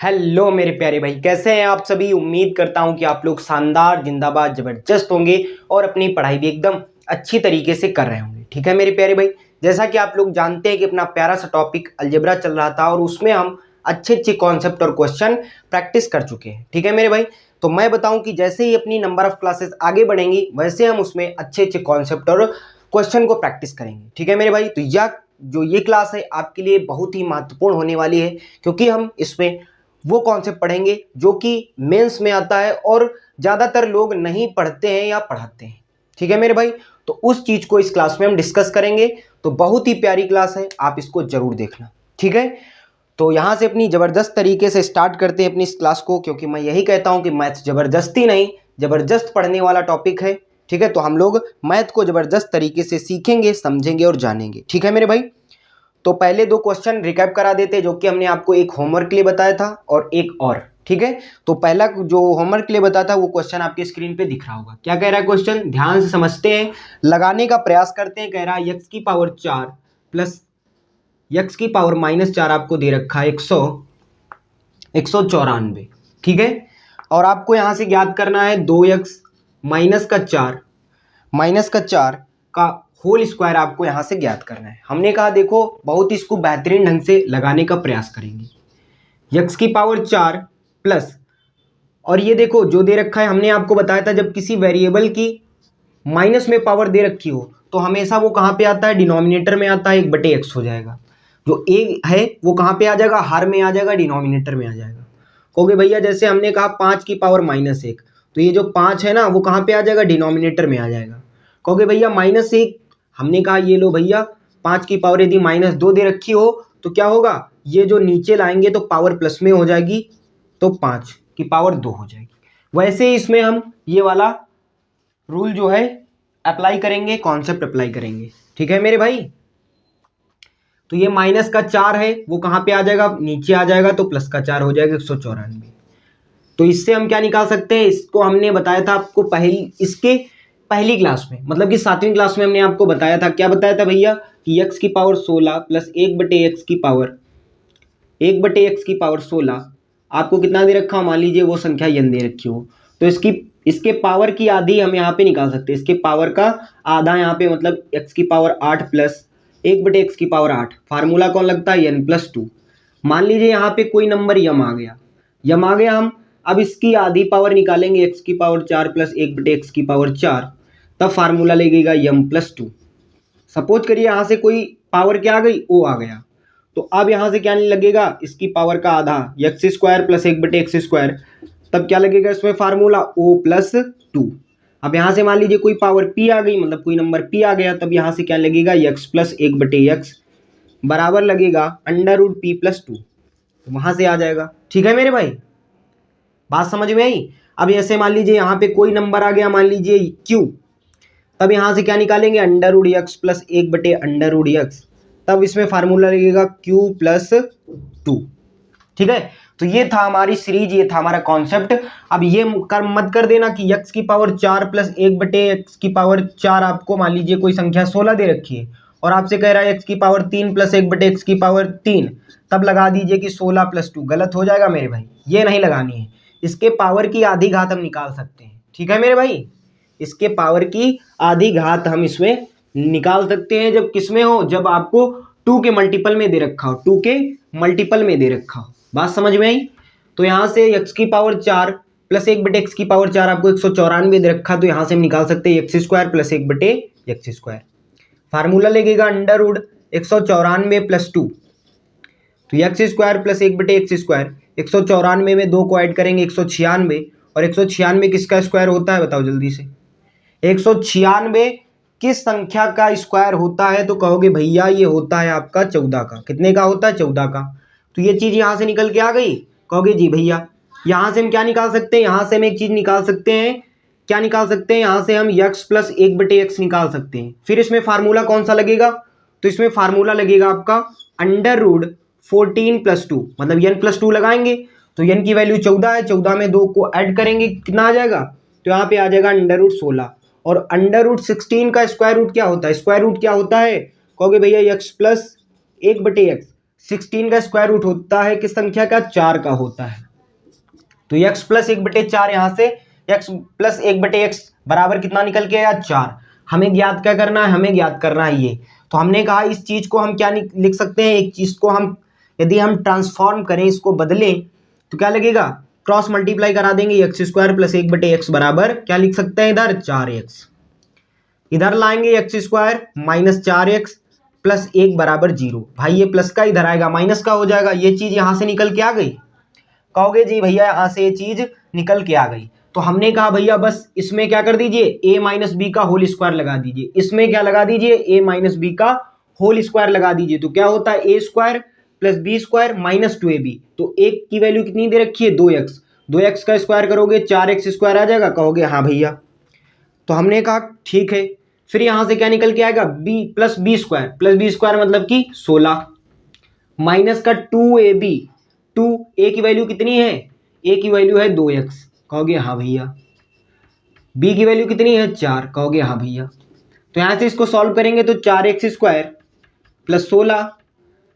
Hello मेरे प्यारे भाई, कैसे हैं आप सभी। उम्मीद करता हूं कि आप लोग शानदार, जिंदाबाद, जबरदस्त होंगे और अपनी पढ़ाई भी एकदम अच्छी तरीके से कर रहे होंगे। ठीक है मेरे प्यारे भाई, जैसा कि आप लोग जानते हैं कि अपना प्यारा सा टॉपिक अलजेब्रा चल रहा था और उसमें हम अच्छे अच्छे कॉन्सेप्ट और क्वेश्चन प्रैक्टिस कर चुके हैं। ठीक है मेरे भाई, तो मैं बताऊं कि जैसे ही अपनी नंबर ऑफ क्लासेस आगे बढ़ेंगी वैसे हम उसमें अच्छे अच्छे कॉन्सेप्ट और क्वेश्चन को प्रैक्टिस करेंगे। ठीक है मेरे भाई, तो यह जो ये क्लास है आपके लिए बहुत ही महत्वपूर्ण होने वाली है, क्योंकि हम इसमें वो कॉन्सेप्ट पढ़ेंगे जो कि मेंस में आता है और ज़्यादातर लोग नहीं पढ़ते हैं या पढ़ाते हैं। ठीक है मेरे भाई, तो उस चीज़ को इस क्लास में हम डिस्कस करेंगे। तो बहुत ही प्यारी क्लास है, आप इसको जरूर देखना। ठीक है, तो यहाँ से अपनी ज़बरदस्त तरीके से स्टार्ट करते हैं अपनी इस क्लास को, क्योंकि मैं यही कहता हूँ कि मैथ ज़बरदस्ती नहीं, ज़बरदस्त पढ़ने वाला टॉपिक है। ठीक है, तो हम लोग मैथ को ज़बरदस्त तरीके से सीखेंगे, समझेंगे और जानेंगे। ठीक है मेरे भाई, तो पहले दो क्वेश्चन रिकैप करा देते जो कि हमने आपको एक होमवर्क के लिए बताया था और एक और। ठीक है, तो पहला जो होमवर्क के लिए बताया था वो क्वेश्चन आपके स्क्रीन पे दिख रहा होगा। क्या कह रहा है क्वेश्चन, ध्यान से समझते हैं, लगाने का प्रयास करते हैं। कह रहा है यक्स की पावर 4 प्लस यक्स की पावर -4 आपको दे रखा है 194। ठीक है, और आपको यहां से ज्ञात करना है 2x -4 का होल स्क्वायर आपको यहां से ज्ञात करना है। हमने कहा देखो बहुत इसको बेहतरीन ढंग से लगाने का प्रयास करेंगे। यक्स की पावर 4 प्लस, और ये देखो जो दे रखा है, हमने आपको बताया था जब किसी वेरिएबल की माइनस में पावर दे रखी हो तो हमेशा वो कहाँ पे आता है, डिनोमिनेटर में आता है, 1/x हो जाएगा। जो ए है वो कहाँ पे आ जाएगा, हर में आ जाएगा, डिनोमिनेटर में आ जाएगा। कहोगे भैया जैसे हमने कहा 5 की पावर -1, तो ये जो 5 है ना वो कहाँ पे आ जाएगा, डिनोमिनेटर में आ जाएगा। कहोगे भैया -1, हमने कहा ये लो भैया 5 की पावर यदि -2 दे रखी हो तो क्या होगा, ये जो नीचे लाएंगे तो पावर प्लस में हो जाएगी, तो 5 की पावर 2 हो जाएगी। वैसे ही इसमें हम ये वाला रूल जो है अप्लाई करेंगे, कॉन्सेप्ट अप्लाई करेंगे। ठीक है मेरे भाई, तो ये -4 है वो कहाँ पे आ जाएगा, नीचे आ जाएगा, तो +4 हो जाएगा 194। तो इससे हम क्या निकाल सकते हैं, इसको हमने बताया था आपको पहली क्लास में, मतलब कि 7वीं क्लास में हमने आपको बताया था। क्या बताया था भैया कि x की पावर 16 प्लस 1/x की पावर 16 आपको कितना दे रखा हो, मान लीजिए वो संख्या n दे रखी हो, तो इसके पावर की आधी हम यहाँ पे निकाल सकते हैं। इसके पावर का आधा यहाँ पे, मतलब x की पावर 8 प्लस 1/x की पावर 8, फार्मूला कौन लगता है, n+2। मान लीजिए यहाँ पे कोई नंबर यम आ गया, हम अब इसकी आधी पावर निकालेंगे, x की पावर 4 प्लस 1/x की पावर 4, तब फार्मूला लगेगा m+2। सपोज करिए यहाँ से कोई पावर क्या आ गई, o आ गया, तो अब यहाँ से क्या नहीं लगेगा, इसकी पावर का आधा x² प्लस 1/x², तब क्या लगेगा इसमें फार्मूला o+2। अब यहाँ से मान लीजिए कोई पावर p आ गई, मतलब कोई नंबर p आ गया, तब यहाँ से क्या लगेगा, x प्लस 1/x बराबर लगेगा √p+2, तो वहां से आ जाएगा। ठीक है मेरे भाई, बात समझ में आई। अब ऐसे मान लीजिए यहाँ पे कोई नंबर आ गया, मान लीजिए q, तब यहाँ से क्या निकालेंगे, √x प्लस 1/√x, तब इसमें फार्मूला लगेगा q+2। ठीक है, तो ये था हमारी सीरीज, ये था हमारा कॉन्सेप्ट। अब ये मत कर देना कि x की पावर 4 प्लस 1/x की पावर 4, आपको मान लीजिए कोई संख्या 16 दे रखी है और आपसे कह रहा है x की पावर 3 प्लस 1/x की पावर 3, तब लगा दीजिए कि 16+2, गलत हो जाएगा मेरे भाई, ये नहीं लगानी है। इसके पावर की आधी घात हम निकाल सकते हैं। ठीक है मेरे भाई, इसके पावर की आधी घात हम इसमें निकाल सकते हैं, जब किसमें हो, जब आपको 2 के मल्टीपल में दे रखा हो, 2 के मल्टीपल में दे रखा हो। बात समझ में आई। तो यहाँ से x की पावर 4 प्लस 1/x की पावर 4 आपको 194 दे रखा, तो यहाँ से हम निकाल सकते हैं x² प्लस 1/x², फार्मूला लगेगा √194 प्लस 2, तो x² प्लस 1/x², 194 में 2 को ऐड करेंगे 196, और 196 किसका स्क्वायर होता है बताओ जल्दी से, 196 किस संख्या का स्क्वायर होता है, तो कहोगे भैया ये होता है आपका 14 का। कितने का होता है, 14 का। तो ये चीज यहाँ से निकल के आ गई, कहोगे जी भैया यहाँ से हम क्या निकाल सकते हैं, यहाँ से हम एक चीज निकाल सकते हैं, क्या निकाल सकते हैं, यहाँ से हम x प्लस 1/x निकाल सकते हैं। फिर इसमें फार्मूला कौन सा लगेगा, तो इसमें फार्मूला लगेगा आपका √14+2, मतलब n+2 लगाएंगे, तो n की वैल्यू 14 है, 14 में 2 को ऐड करेंगे कितना आ जाएगा, तो यहाँ पे आ जाएगा √16, और √16 का स्क्वायर रूट क्या होता है, स्क्वायर रूट क्या होता है, कहोगे भैया x प्लस 1/x, 16 का स्क्वायर रूट होता है किस संख्या का, 4 का होता है। तो x प्लस 1/4 यहाँ से x प्लस 1/x बराबर कितना निकल के आया, 4। हमें ज्ञात क्या करना है, हमें ज्ञात करना है ये। तो हमने कहा इस चीज को हम क्या लिख सकते हैं, एक चीज को हम यदि हम ट्रांसफॉर्म करें, इसको बदलें तो क्या लगेगा, क्रॉस मल्टीप्लाई करा देंगे, एक्स स्क्वायर प्लस 1/x बराबर क्या लिख सकते हैं इधर, 4x। इधर लाएंगे x square minus 4x plus 1 बराबर 0। भाई ये प्लस का इधर आएगा माइनस का हो जाएगा, ये चीज यहां से निकल के आ गई। कहोगे जी भैया यहां से ये चीज निकल के आ गई, तो हमने कहा भैया बस इसमें क्या कर दीजिए, a माइनस बी का होल स्क्वायर लगा दीजिए। इसमें क्या लगा दीजिए, a माइनस बी का होल स्क्वायर लगा दीजिए। तो क्या होता है, a square plus b square minus 2ab। तो एक की वैल्यू कितनी दे रखी है, 2x। 2x का स्क्वायर करोगे 4x स्क्वायर आ जाएगा। कहोगे हाँ भैया, तो हमने कहा ठीक है। फिर यहां से क्या निकल के आएगा, b plus b square, plus b square मतलब कि 16 माइनस का 2ab। 2a की वैल्यू कितनी है, a की वैल्यू है 2x। कहोगे हाँ भैया। b की वैल्यू कितनी है, 4। कहोगे हाँ भैया। तो यहां से इसको सॉल्व करेंगे तो 4x स्क्वायर प्लस 16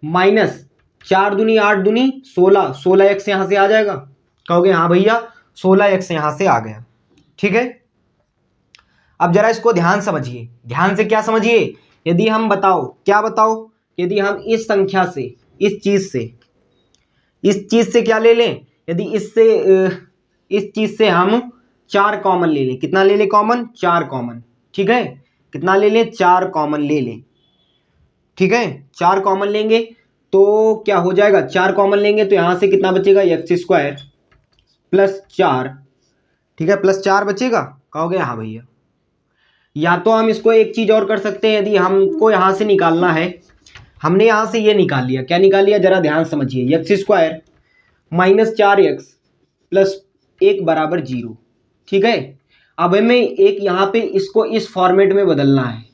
माइनस 4 दूनी 8 दूनी 16, 16x यहां से आ जाएगा। कहोगे हाँ भैया 16x यहां से आ गया। ठीक है, अब जरा इसको ध्यान समझिए, ध्यान से क्या समझिए। यदि हम बताओ, क्या बताओ, यदि हम इस संख्या से, इस चीज से क्या ले लें, यदि इससे इस चीज से हम 4 कॉमन ले लें, कितना ले लें कॉमन, 4 कॉमन। ठीक है, कितना ले लें, 4 कॉमन ले लें। ठीक है, 4 कॉमन लेंगे तो क्या हो जाएगा, 4 कॉमन लेंगे तो यहां से कितना बचेगा, एक्स स्क्वायर प्लस 4। ठीक है, प्लस 4 बचेगा। कहोगे हाँ भैया। या तो हम इसको एक चीज और कर सकते हैं, यदि हमको यहां से निकालना है, हमने यहां से ये निकाल लिया, क्या निकाल लिया, जरा ध्यान समझिए, x square minus 4x plus 1 बराबर 0। ठीक है, अब हमें एक यहाँ पे इसको इस फॉर्मेट में बदलना है,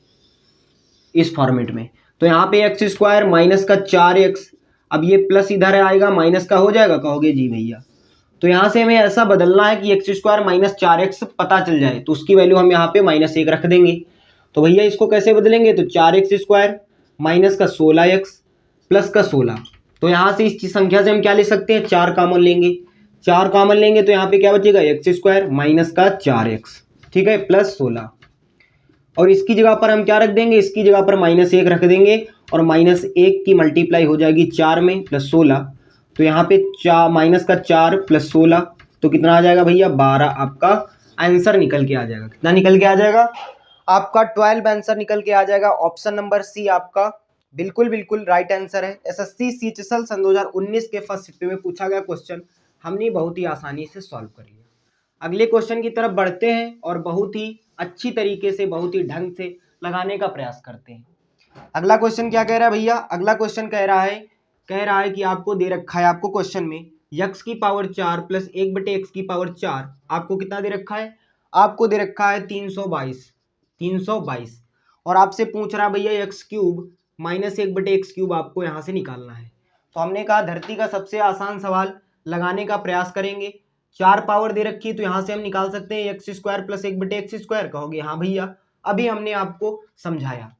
इस फॉर्मेट में। तो यहाँ पे एक्स स्क्वायर माइनस का 4x, अब ये प्लस इधर आएगा माइनस का हो जाएगा। कहोगे जी भैया, तो यहाँ से हमें ऐसा बदलना है कि एक्स स्क्वायर माइनस 4x पता चल जाए, तो उसकी वैल्यू हम यहाँ पे -1 रख देंगे। तो भैया इसको कैसे बदलेंगे, तो 4x स्क्वायर माइनस का 16x प्लस का 16। तो यहाँ से इस संख्या से हम क्या ले सकते हैं, 4 कॉमन लेंगे। 4 कॉमन लेंगे तो यहाँ पे क्या बचेगा, एक्स स्क्वायर माइनस का 4x, ठीक है, प्लस 16। और इसकी जगह पर हम क्या रख देंगे, इसकी जगह पर -1 रख देंगे, और -1 की मल्टीप्लाई हो जाएगी 4 में प्लस 16। तो यहाँ पे माइनस का 4 प्लस 16 तो कितना आ जाएगा भैया, 12 आपका आंसर निकल के आ जाएगा। कितना निकल के आ जाएगा आपका, 12 आंसर निकल के आ जाएगा। ऑप्शन नंबर सी आपका बिल्कुल बिल्कुल राइट आंसर है। एसएससी सीचीएसएल सन 2019 के फर्स्ट शिफ्ट में पूछा गया क्वेश्चन हमने बहुत ही आसानी से सॉल्व कर लिया। अगले क्वेश्चन की तरफ बढ़ते हैं और बहुत ही अच्छी तरीके से, बहुत ही ढंग से लगाने का प्रयास करते हैं। अगला क्वेश्चन क्या कह रहा है भैया, अगला क्वेश्चन कह रहा है कि आपको दे रखा है, आपको क्वेश्चन में x की पावर 4 प्लस 1/x की पावर 4 आपको कितना दे रखा है, आपको दे रखा है 322। और आपसे पूछ रहा है भैया x cube minus 1/x cube आपको यहाँ से निकालना है। तो हमने कहा धरती का सबसे आसान सवाल लगाने का प्रयास करेंगे। 4 पावर दे रखी है तो यहाँ से हम निकाल सकते हैं x square plus 1/x square. कहोगे हाँ भैया, अभी हमने आपको समझाया।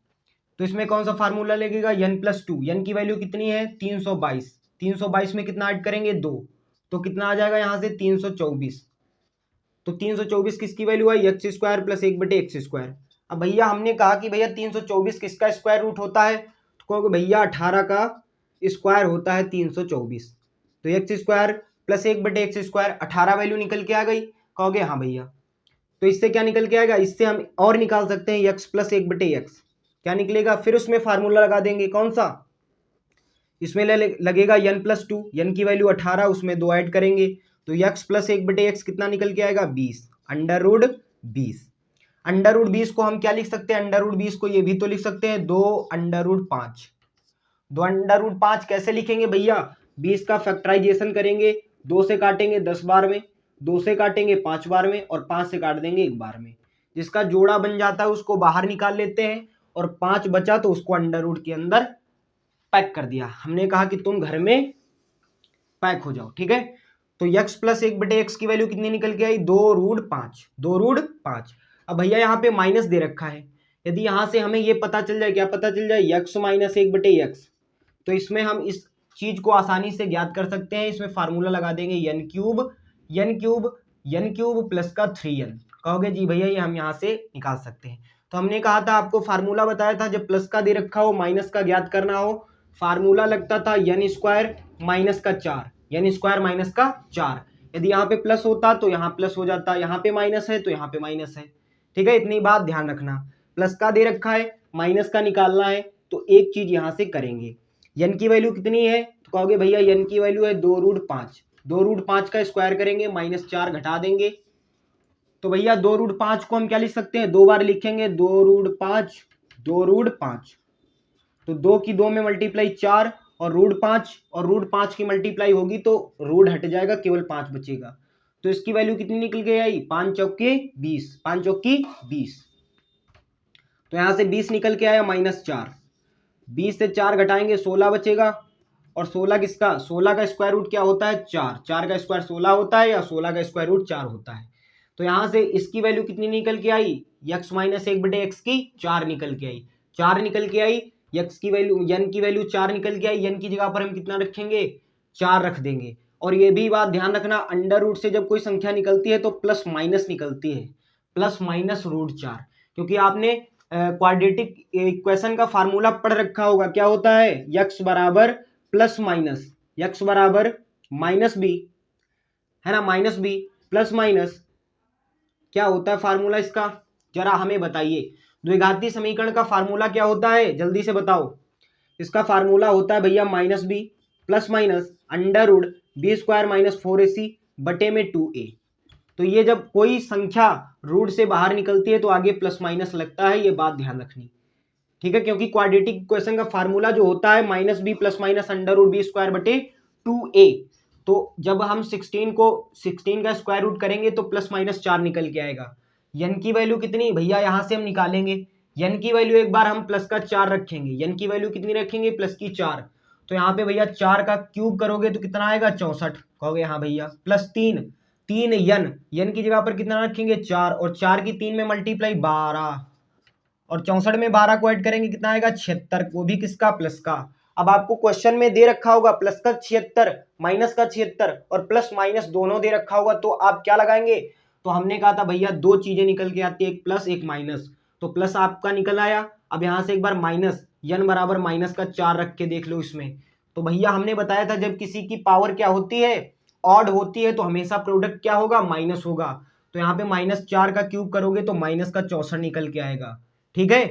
तो इसमें कौन सा फार्मूला लगेगा, n+2। n की वैल्यू कितनी है, 322। 322 में कितना ऐड करेंगे, 2। तो कितना आ जाएगा यहाँ से 324। तो 324 किसकी वैल्यू है, x square plus 1/x square. अब भैया हमने कहा कि भैया 324 किसका स्क्वायर रूट होता है, तो कहोगे भैया 18 का स्क्वायर होता है 324। तो x square plus 1/x square 18 value निकल के आ गई। कहोगे हाँ भैया। तो इससे क्या निकल के आएगा, इससे हम और निकाल सकते हैं x प्लस 1/x, क्या निकलेगा, फिर उसमें फार्मूला लगा देंगे, कौन सा, इसमें लगेगा n+2। n की वैल्यू 18, उसमें 2 ऐड करेंगे तो x प्लस 1/x कितना निकल के आएगा, 20 अंडर रूट 20 को हम क्या लिख सकते हैं, अंडर रूट 20 को ये भी तो लिख सकते हैं 2 अंडर रूट 5। 2 अंडर रूट 5 कैसे लिखेंगे भैया, 20 का फैक्टराइजेशन करेंगे, 2 से काटेंगे 10 बार में, 2 से काटेंगे 5 बार में, और 5 से काट देंगे 1 बार में। जिसका जोड़ा बन जाता है उसको बाहर निकाल लेते हैं, और 5 बचा तो उसको अंडर रूट के अंदर पैक कर दिया। हमने कहा कि तुम घर में पैक हो जाओ। ठीक है, तो x प्लस 1/x की वैल्यू कितनी निकल के आई, 2√5। अब भैया यहाँ पे माइनस दे रखा है, यदि यहाँ से हमें ये पता चल जाए, क्या पता चल जाए, x माइनस 1/x, तो इसमें हम इस चीज को आसानी से ज्ञात कर सकते हैं। इसमें फार्मूला लगा देंगे n क्यूब प्लस का 3n। कहोगे जी भैया ये हम यहाँ से निकाल सकते हैं। तो हमने कहा था आपको फार्मूला बताया था, जब प्लस का दे रखा हो माइनस का ज्ञात करना हो, फार्मूला लगता था n स्क्वायर माइनस का 4, n स्क्वायर माइनस का 4। यदि यहाँ पे प्लस होता तो यहाँ प्लस हो जाता, यहाँ पे माइनस है तो यहाँ पे माइनस है। ठीक है, इतनी बात ध्यान रखना। प्लस का दे रखा है, माइनस का निकालना है, तो एक चीज यहाँ से करेंगे। n की वैल्यू कितनी है, तो कहोगे भैया n की वैल्यू है 2√5। 2√5 का स्क्वायर करेंगे, -4 घटा देंगे, तो भैया 2√5 को हम क्या लिख सकते हैं, 2 बार लिखेंगे, 2√5 2√5। तो 2 की 2 में मल्टीप्लाई 4 और √5 की मल्टीप्लाई होगी तो रूट हट जाएगा, केवल 5 बचेगा। तो इसकी वैल्यू कितनी निकल के आई, 5 चौके 20, 5 चौकी 20। तो यहां से 20 निकल के आया -4। 20 से 4 घटाएंगे 16 बचेगा। और 16 किसका, 16 का स्क्वायर रूट क्या होता है, 4। 4 का स्क्वायर 16 होता है, या 16 का स्क्वायर रूट 4 होता है। तो यहां से इसकी वैल्यू कितनी निकल के आई, x माइनस 1/x की 4 निकल के आई। 4 निकल के आई, x की वैल्यू, n की वैल्यू 4 निकल के आई। n की जगह पर हम कितना रखेंगे, 4 रख देंगे। और ये भी बात ध्यान रखना, अंडर रूट से जब कोई संख्या निकलती है तो प्लस माइनस निकलती है, प्लस माइनस √4। क्योंकि आपने क्वाड्रेटिक इक्वेशन का फार्मूला पढ़ रखा होगा, क्या होता है, x बराबर प्लस माइनस, x बराबर माइनस बी, है ना, माइनस बी प्लस माइनस क्या होता है फार्मूला इसका, जरा हमें बताइए। द्विघातीय समीकरण का फार्मूला क्या होता है, जल्दी से बताओ। इसका फार्मूला होता है भैया -b plus minus √b² - 4ac बटे में 2a। तो ये जब कोई संख्या रूट से बाहर निकलती है तो आगे प्लस माइनस लगता है, ये बात ध्यान रखनी। ठीक है, क्योंकि क्वाड्रेटिक इक्वेशन का फार्मूला जो होता है -b प्लस माइनस √b² बटे 2a। तो जब हम 16 का स्क्वायर रूट करेंगे तो +-4 निकल के आएगा। n की वैल्यू कितनी भैया, यहां से हम निकालेंगे। n की वैल्यू एक बार हम प्लस का 4 रखेंगे, n की वैल्यू कितनी रखेंगे, प्लस की 4। तो यहाँ पे भैया 4 का क्यूब करोगे तो कितना आएगा, 64। कहोगे हाँ भैया, +3 n की जगह पर कितना रखेंगे, 4, और 4 की 3 में मल्टीप्लाई 12, और 64 में 12 को ऐड करेंगे कितना आएगा, 76, वो भी किसका, प्लस का। अब आपको क्वेश्चन में दे रखा होगा प्लस का 76 माइनस का 76 और प्लस माइनस दोनों दे रखा होगा, तो आप क्या लगाएंगे। तो हमने कहा था भैया दो चीजें निकल के आती है, एक प्लस एक माइनस। तो प्लस आपका निकल आया, अब यहां से एक बार माइनस, n बराबर -4 रख के देख लो इसमें। तो भैया हमने बताया था जब किसी की पावर क्या होती है, ऑड होती है, तो हमेशा प्रोडक्ट क्या होगा, माइनस होगा। तो यहाँ पे -4 का क्यूब करोगे तो -64 निकल के आएगा। ठीक है,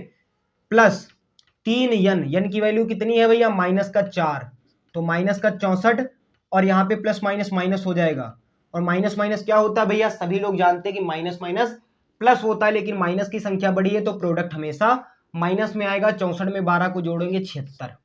प्लस 3n की वैल्यू कितनी है भैया, -4, तो -64, और यहाँ पे प्लस माइनस माइनस हो जाएगा। और माइनस माइनस क्या होता है भैया, सभी लोग जानते हैं कि माइनस माइनस प्लस होता है, लेकिन माइनस की संख्या बड़ी है तो प्रोडक्ट हमेशा माइनस में आएगा। 64 में 12 को जोड़ेंगे 76।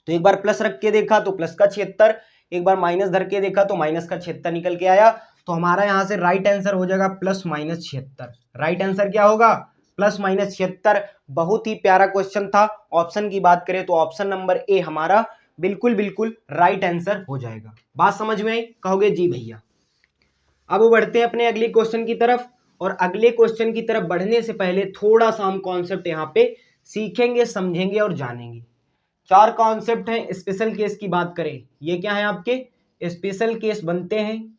तो एक बार प्लस रख के देखा तो प्लस का 76, एक बार माइनस धर के देखा तो माइनस का 76 निकल के आया। तो हमारा यहाँ से राइट आंसर हो जाएगा +-76। राइट आंसर क्या होगा, +-76। बहुत ही प्यारा क्वेश्चन था। ऑप्शन की बात करें तो ऑप्शन नंबर ए हमारा बिल्कुल बिल्कुल राइट आंसर हो जाएगा। बात समझ में आई, कहोगे जी भैया। अब बढ़ते हैं अपने अगले क्वेश्चन की तरफ, और अगले क्वेश्चन की तरफ बढ़ने से पहले थोड़ा सा हम कॉन्सेप्ट यहाँ पे सीखेंगे, समझेंगे और जानेंगे। 4 कॉन्सेप्ट हैं। स्पेशल केस की बात करें, ये क्या है, आपके स्पेशल केस बनते हैं।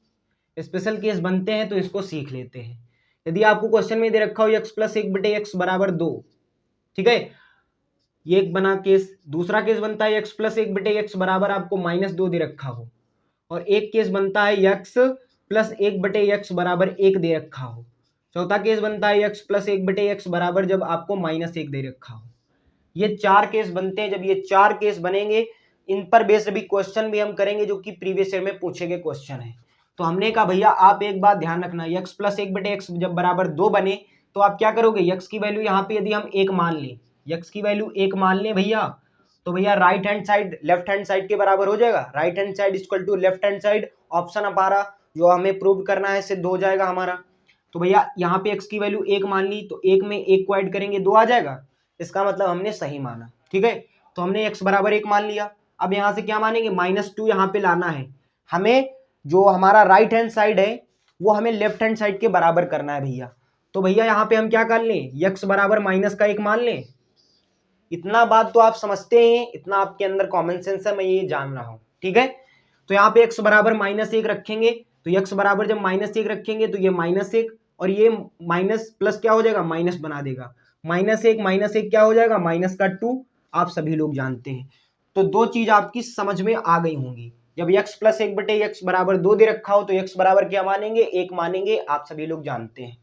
स्पेशल केस बनते हैं तो इसको सीख लेते हैं। यदि आपको क्वेश्चन में दे रखा हो x + 1/x = 2, ठीक है, ये एक बना केस। दूसरा केस बनता है x + 1/x = आपको -2 दे रखा हो, और एक केस बनता है x + 1/x = 1 दे रखा हो। चौथा केस बनता है x + 1/x = जब आपको -1 दे रखा हो। ये 4 केस बनते हैं। जब ये 4 केस बनेंगे, इन पर बेस्ड भी क्वेश्चन भी हम करेंगे जो कि प्रीवियस ईयर में पूछे गए क्वेश्चन है। तो हमने कहा भैया आप एक बात ध्यान रखना, x + 1/x जब बराबर 2 बने तो आप क्या करोगे, x की वैल्यू यहाँ पे यदि हम 1 मान लें, x की वैल्यू 1 मान लें भैया, तो भैया right hand side left hand side के बराबर हो जाएगा। Right hand side = left hand side, option हमारा जो हमें प्रूव करना है सिद्ध हो जाएगा हमारा। तो भैया यहाँ पे x की वैल्यू 1 मान ली, तो 1 में 1 को ऐड करेंगे 2 आ जाएगा, इसका मतलब हमने सही माना। ठीक है, तो हमने x = 1 मान लिया। अब यहाँ से क्या मानेंगे, -2 यहाँ पे लाना है हमें। जो हमारा राइट हैंड साइड है वो हमें लेफ्ट हैंड साइड के बराबर करना है भैया। तो भैया यहाँ पे हम क्या कर लें, x = -1 मान लें, इतना बात तो आप समझते हैं, इतना आपके अंदर कॉमन सेंस है, मैं ये जान रहा हूँ, ठीक है। तो यहाँ पे x बराबर -1 रखेंगे, तो x बराबर जब -1 रखेंगे तो ये -1 और ये माइनस प्लस क्या हो जाएगा, माइनस बना देगा। -1 क्या हो जाएगा, -2। आप सभी लोग जानते हैं। तो दो चीज आपकी समझ में आ गई होंगी। जब x + 1/x बराबर 2 दे रखा हो तो x बराबर क्या मानेंगे, 1 मानेंगे, आप सभी लोग जानते हैं।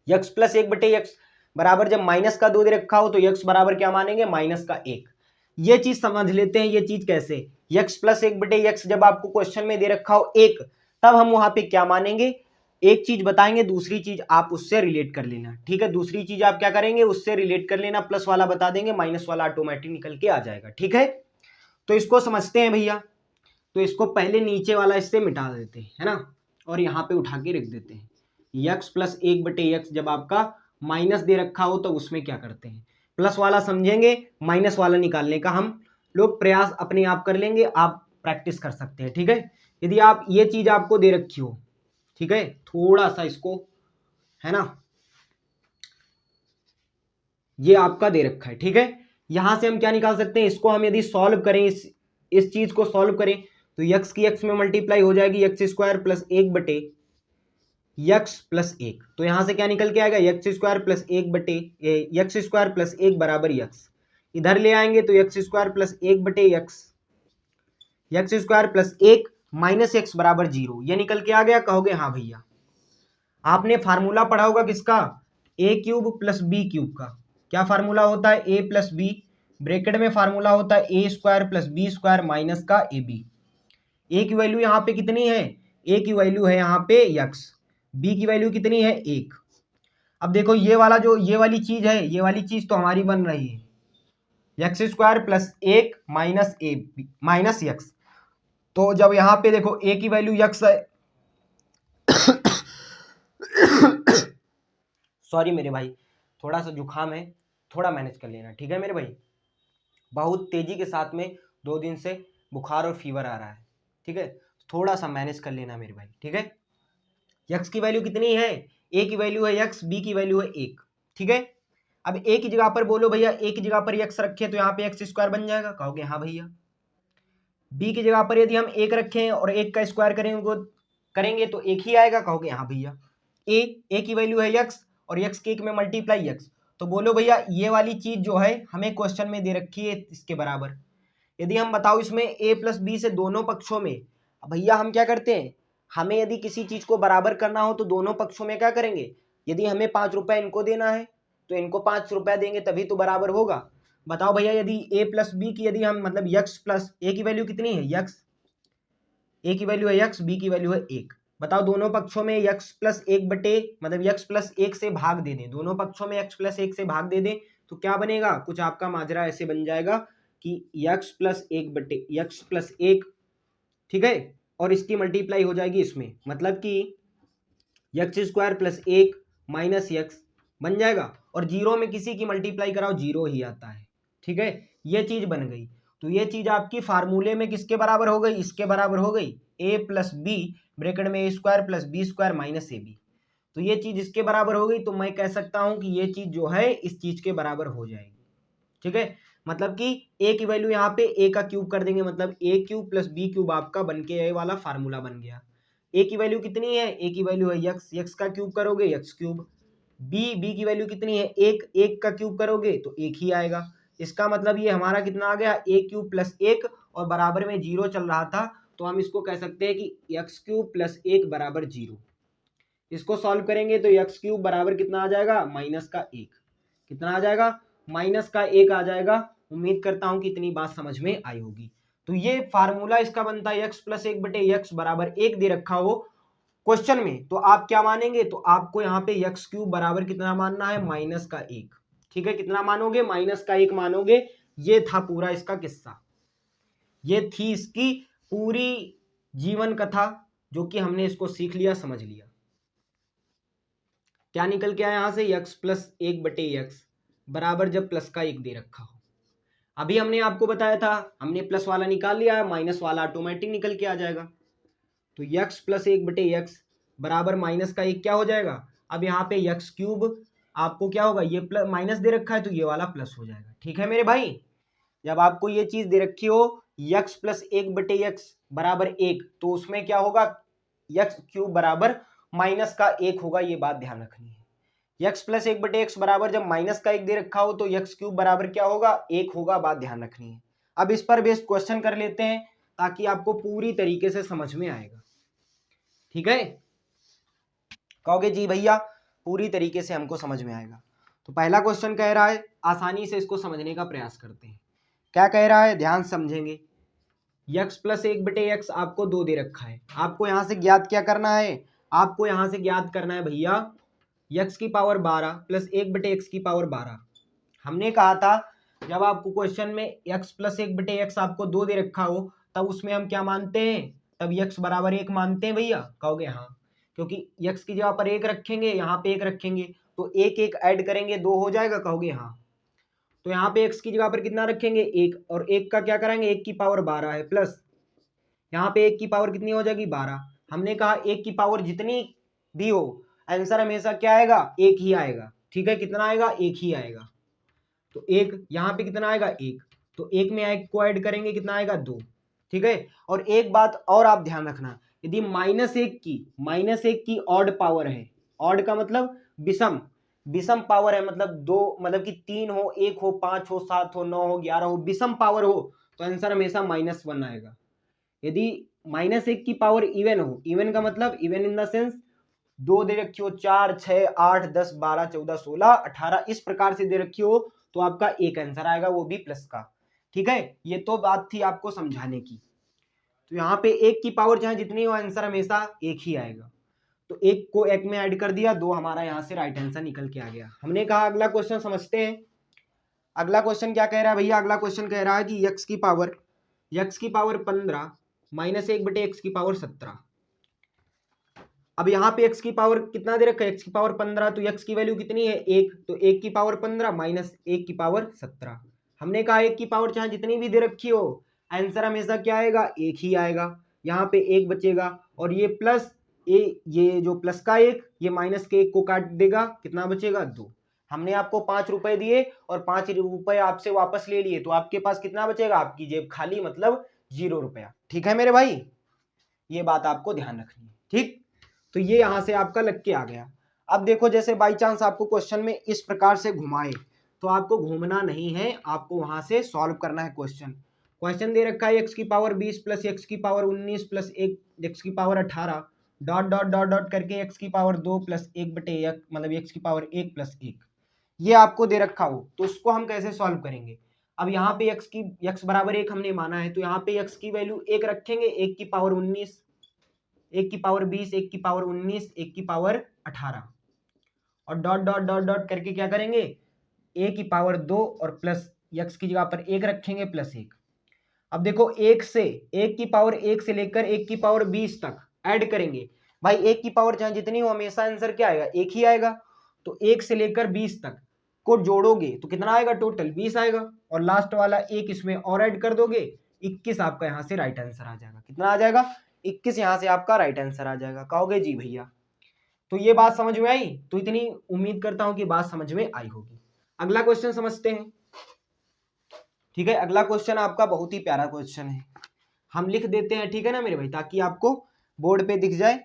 x + 1/x बराबर जब -2 दे रखा हो तो x बराबर क्या मानेंगे, -1। ये चीज समझ लेते हैं। ये चीज कैसे, x + 1/x जब आपको क्वेश्चन में दे रखा हो 1, तब हम वहां पे क्या मानेंगे, एक चीज बताएंगे, दूसरी चीज आप उससे रिलेट कर लेना, ठीक है। दूसरी चीज आप क्या करेंगे, उससे रिलेट कर लेना, प्लस वाला बता देंगे, माइनस वाला ऑटोमेटिक निकल के आ जाएगा, ठीक है। तो इसको समझते हैं भैया। तो इसको पहले नीचे वाला इससे मिटा देते हैं, है ना, और यहाँ पे उठा के रख देते हैं। x + 1/x जब आपका माइनस दे रखा हो तो उसमें क्या करते हैं, प्लस वाला समझेंगे, माइनस वाला निकालने का हम लोग प्रयास अपने आप कर लेंगे, आप प्रैक्टिस कर सकते हैं, ठीक है। यदि आप ये चीज आपको दे रखी हो, ठीक है, थोड़ा सा इसको, है ना, ये आपका दे रखा है, ठीक है। यहां से हम क्या निकाल सकते हैं, इसको हम यदि सॉल्व करें, इस चीज को सॉल्व करें तो x की x में मल्टीप्लाई हो जाएगी, x² + 1/x + 1। तो यहां से क्या निकल के आएगा, x² + 1 बराबर x। इधर ले आएंगे तो x² + 1/x, x² + 1 - x बराबर 0। ये निकल के आ गया, कहोगे हाँ भैया। आपने फार्मूला पढ़ा होगा किसका, a³ + b³ का। क्या फार्मूला होता है, a + b, ब्रैकेट में फार्मूला होता है a² + b² माइनस का ab। a की वैल्यू यहाँ पे कितनी है, a की वैल्यू है यहाँ पे x, b की वैल्यू कितनी है 1। अब देखो ये वाला जो ये वाली चीज है, ये वाली चीज तो हमारी बन रही है x² + 1 माइनस x। तो जब यहाँ पे देखो a की वैल्यू x है सॉरी मेरे भाई, थोड़ा सा जुकाम है, थोड़ा मैनेज कर लेना, ठीक है मेरे भाई। बहुत तेजी के साथ में 2 दिन से बुखार और फीवर आ रहा है, ठीक है। थोड़ा सा मैनेज कर लेना मेरे भाई, ठीक है। x की वैल्यू कितनी है, a की वैल्यू है x, b की वैल्यू है 1, ठीक है। अब a की जगह पर बोलो भैया, a की जगह पर x रखे तो यहाँ पे x² बन जाएगा, कहोगे हाँ भैया। b की जगह पर यदि हम 1 रखें और 1 का स्क्वायर करेंगे तो 1 ही आएगा, कहोगे हाँ भैया। a की वैल्यू है x और x के 1 में मल्टीप्लाई x। तो बोलो भैया ये वाली चीज जो है हमें क्वेश्चन में दे रखी है इसके बराबर। यदि हम बताओ इसमें a + b से दोनों पक्षों में, भैया हम क्या करते हैं, हमें यदि किसी चीज को बराबर करना हो तो दोनों पक्षों में क्या करेंगे, यदि हमें 5 रुपए इनको देना है तो इनको 5 रुपए देंगे तभी तो बराबर होगा। बताओ भैया यदि a + b की यदि हम मतलब x प्लस a की वैल्यू कितनी है x, a की वैल्यू है x, b की वैल्यू है 1। बताओ दोनों पक्षों में x + 1 बटे मतलब x + 1 से भाग दे दें, दोनों पक्षों में x + 1 से भाग दे दें तो क्या बनेगा, कुछ आपका माजरा ऐसे बन जाएगा कि x + 1 बटे x + 1, ठीक है, और इसकी मल्टीप्लाई हो जाएगी इसमें, मतलब कि x² + 1 माइनस x बन जाएगा, और जीरो में किसी की मल्टीप्लाई कराओ जीरो ही आता है, ठीक है। ये चीज बन गई। तो ये चीज आपकी फार्मूले में किसके बराबर हो गई, इसके बराबर हो गई, a + b ब्रैकेट में a² + b² माइनस ab। तो ये चीज इसके बराबर हो गई, तो मैं कह सकता हूं कि ये चीज जो है इस चीज के बराबर हो जाएगी, ठीक है। मतलब कि a की वैल्यू यहाँ पे a का क्यूब कर देंगे, मतलब a³ + b³ आपका बन के ये वाला फार्मूला बन गया। a की वैल्यू कितनी है, a की वैल्यू है x का क्यूब करोगे x³, b की वैल्यू कितनी है 1 का क्यूब करोगे तो 1 ही आएगा। इसका मतलब ये हमारा कितना आ गया, a³ + 1 और बराबर में 0 चल रहा था, तो हम इसको कह सकते हैं कि x³ + 1 बराबर 0। इसको सॉल्व करेंगे तो x³ बराबर कितना आ जाएगा, -1। कितना आ जाएगा, -1 आ जाएगा। उम्मीद करता हूं कि इतनी बात समझ में आई होगी। तो ये फार्मूला इसका बनता है x + 1/x बराबर 1 दे रखा हो क्वेश्चन में, तो आप क्या मानेंगे, तो आपको यहाँ पे x³ बराबर कितना मानना है, -1, ठीक है। कितना मानोगे, -1 मानोगे। ये था पूरा इसका किस्सा, ये थी इसकी पूरी जीवन कथा, जो कि हमने इसको सीख लिया, समझ लिया। क्या निकल के आया यहां से, x + 1/x बराबर जब प्लस का 1 दे रखा हो। अभी हमने आपको बताया था, हमने प्लस वाला निकाल लिया है, माइनस वाला ऑटोमेटिक निकल के आ जाएगा। तो x + 1/x बराबर -1 क्या हो जाएगा। अब यहाँ पे x³ आपको क्या होगा, ये प्लस माइनस दे रखा है तो ये वाला प्लस हो जाएगा। ठीक है मेरे भाई, जब आपको ये चीज दे रखी हो यक्स प्लस एक बटे यक्स बराबर एक, तो उसमें क्या होगा, यक्स क्यूब बराबर माइनस का एक होगा, ये बात ध्यान रखनी है। यक्स प्लस एक बटे एक्स बराबर जब माइनस का एक दे रखा हो तो यक्स क्यूब बराबर क्या होगा, एक होगा, बात ध्यान रखनी है। अब इस पर बेस्ड क्वेश्चन कर लेते हैं ताकि आपको पूरी तरीके से समझ में आएगा। ठीक है, कहोगे जी भैया पूरी तरीके से हमको समझ में आएगा। तो पहला क्वेश्चन कह रहा है, आसानी से इसको समझने का प्रयास करते हैं। क्या कह रहा है, ध्यान समझेंगे। यक्स प्लस एक बटे एक्स आपको दो दे रखा है, आपको यहां से ज्ञात क्या करना है, आपको यहां से ज्ञात करना है भैया यक्स की पावर 12 प्लस एक बटे एक्स की पावर 12। हमने कहा था जब आपको क्वेश्चन में यक्स प्लस एक बटे एक्स आपको दो दे रखा हो तब उसमें हम क्या मानते हैं, तब यक्स बराबर एक मानते हैं भैया, कहोगे हाँ, क्योंकि यक्स की जगह पर एक रखेंगे यहाँ पे एक रखेंगे तो एक एक ऐड करेंगे दो हो जाएगा, कहोगे हाँ। तो यहाँ पे एक्स की जगह पर कितना रखेंगे एक, और एक का क्या करेंगे, एक की पावर 12 है प्लस यहाँ पे एक की पावर कितनी हो जाएगी 12। हमने कहा एक की पावर जितनी भी हो आंसर हमेशा क्या आएगा, एक ही आएगा। ठीक है, कितना आएगा, एक ही आएगा। तो एक यहाँ पे कितना आएगा, एक, तो एक में एक को ऐड करेंगे कितना आएगा, दो। ठीक है, और एक बात और आप ध्यान रखना, यदि माइनस एक की ऑड पावर है, ऑड का मतलब विषम, विषम पावर है, मतलब दो, मतलब कि 3 हो, 1 हो, 5 हो, 7 हो, 9 हो, 11 हो, विषम पावर हो तो आंसर हमेशा -1 आएगा। यदि -1 की पावर इवन हो, इवन का मतलब इवन इन द सेंस दो दे रखी हो, 4 6 8 10 12 14 16 18 इस प्रकार से दे रखी हो तो आपका एक आंसर आएगा, वो भी प्लस का। ठीक है, ये तो बात थी आपको समझाने की। तो यहाँ पे एक की पावर चाहे जितनी हो आंसर हमेशा एक ही आएगा। तो एक को एक में ऐड कर दिया, दो हमारा यहाँ से राइट आंसर निकल के आ गया। हमने कहा अगला क्वेश्चन समझते हैं। अगला क्वेश्चन क्या कह रहा है भैया, अगला क्वेश्चन कह रहा है कि यक्स की पावर 15 माइनस एक बटे एक्स की पावर 17। अब यहाँ पे x की पावर कितना दे रखा है, x की पावर 15, तो x की वैल्यू कितनी है, एक, तो एक की पावर 15 माइनस एक की पावर 17। हमने कहा एक की पावर चाहे जितनी भी दे रखी हो आंसर हमेशा क्या आएगा, एक ही आएगा। यहाँ पे एक बचेगा और ये प्लस ये जो प्लस का एक, ये माइनस के एक को काट देगा, कितना बचेगा, दो। हमने आपको 5 रुपए दिए और 5 रुपए आपसे वापस ले लिए, तो आपके पास कितना बचेगा, आपकी जेब खाली, मतलब 0 रुपया। ठीक है मेरे भाई, ये बात आपको ध्यान रखनी है। ठीक, तो ये यहां से आपका लग के आ गया। अब देखो जैसे बाई चांस आपको क्वेश्चन में इस प्रकार से घुमाए तो आपको घूमना नहीं है, आपको वहां से सॉल्व करना है क्वेश्चन दे रखा है एक्स की पावर 20 प्लस एक्स की पावर 19 प्लस एक एक्स की power 18 dot dot dot dot करके एक्स की पावर 2 प्लस एक बटे एक, मतलब एक्स की पावर 1 प्लस 1, ये आपको दे रखा हो तो उसको हम कैसे सॉल्व करेंगे। अब यहाँ पे एक्स बराबर एक हमने माना है तो यहाँ पे एक्स की वैल्यू एक रखेंगे, एक की पावर 19, एक की पावर 20, एक की पावर 19, एक की पावर 18 और डॉट डॉट डॉट डॉट करके क्या करेंगे, ए की पावर 2 और प्लस यक्स की जगह पर एक रखेंगे प्लस एक। अब देखो एक की पावर एक से लेकर एक की पावर 20 तक ऐड करेंगे। भाई एक की पावर चाहे जितनी हो हमेशा आंसर क्या आएगा, एक ही आएगा। तो एक से लेकर 20 तक को जोड़ोगे तो कितना आएगा, टोटल 20 आएगा, और लास्ट वाला एक इसमें और ऐड कर दोगे 21 आपका यहाँ से राइट आंसर आ जाएगा। कितना आ जाएगा, 21 यहाँ से आपका राइट आंसर आ जाएगा। कहोगे जी भैया, तो ये बात समझ में आई, तो इतनी उम्मीद करता हूं कि बात समझ में आई होगी। अगला क्वेश्चन समझते हैं। ठीक है, अगला क्वेश्चन आपका बहुत ही प्यारा क्वेश्चन है, हम लिख देते हैं, ठीक है ना मेरे भाई, ताकि आपको बोर्ड पे दिख जाए।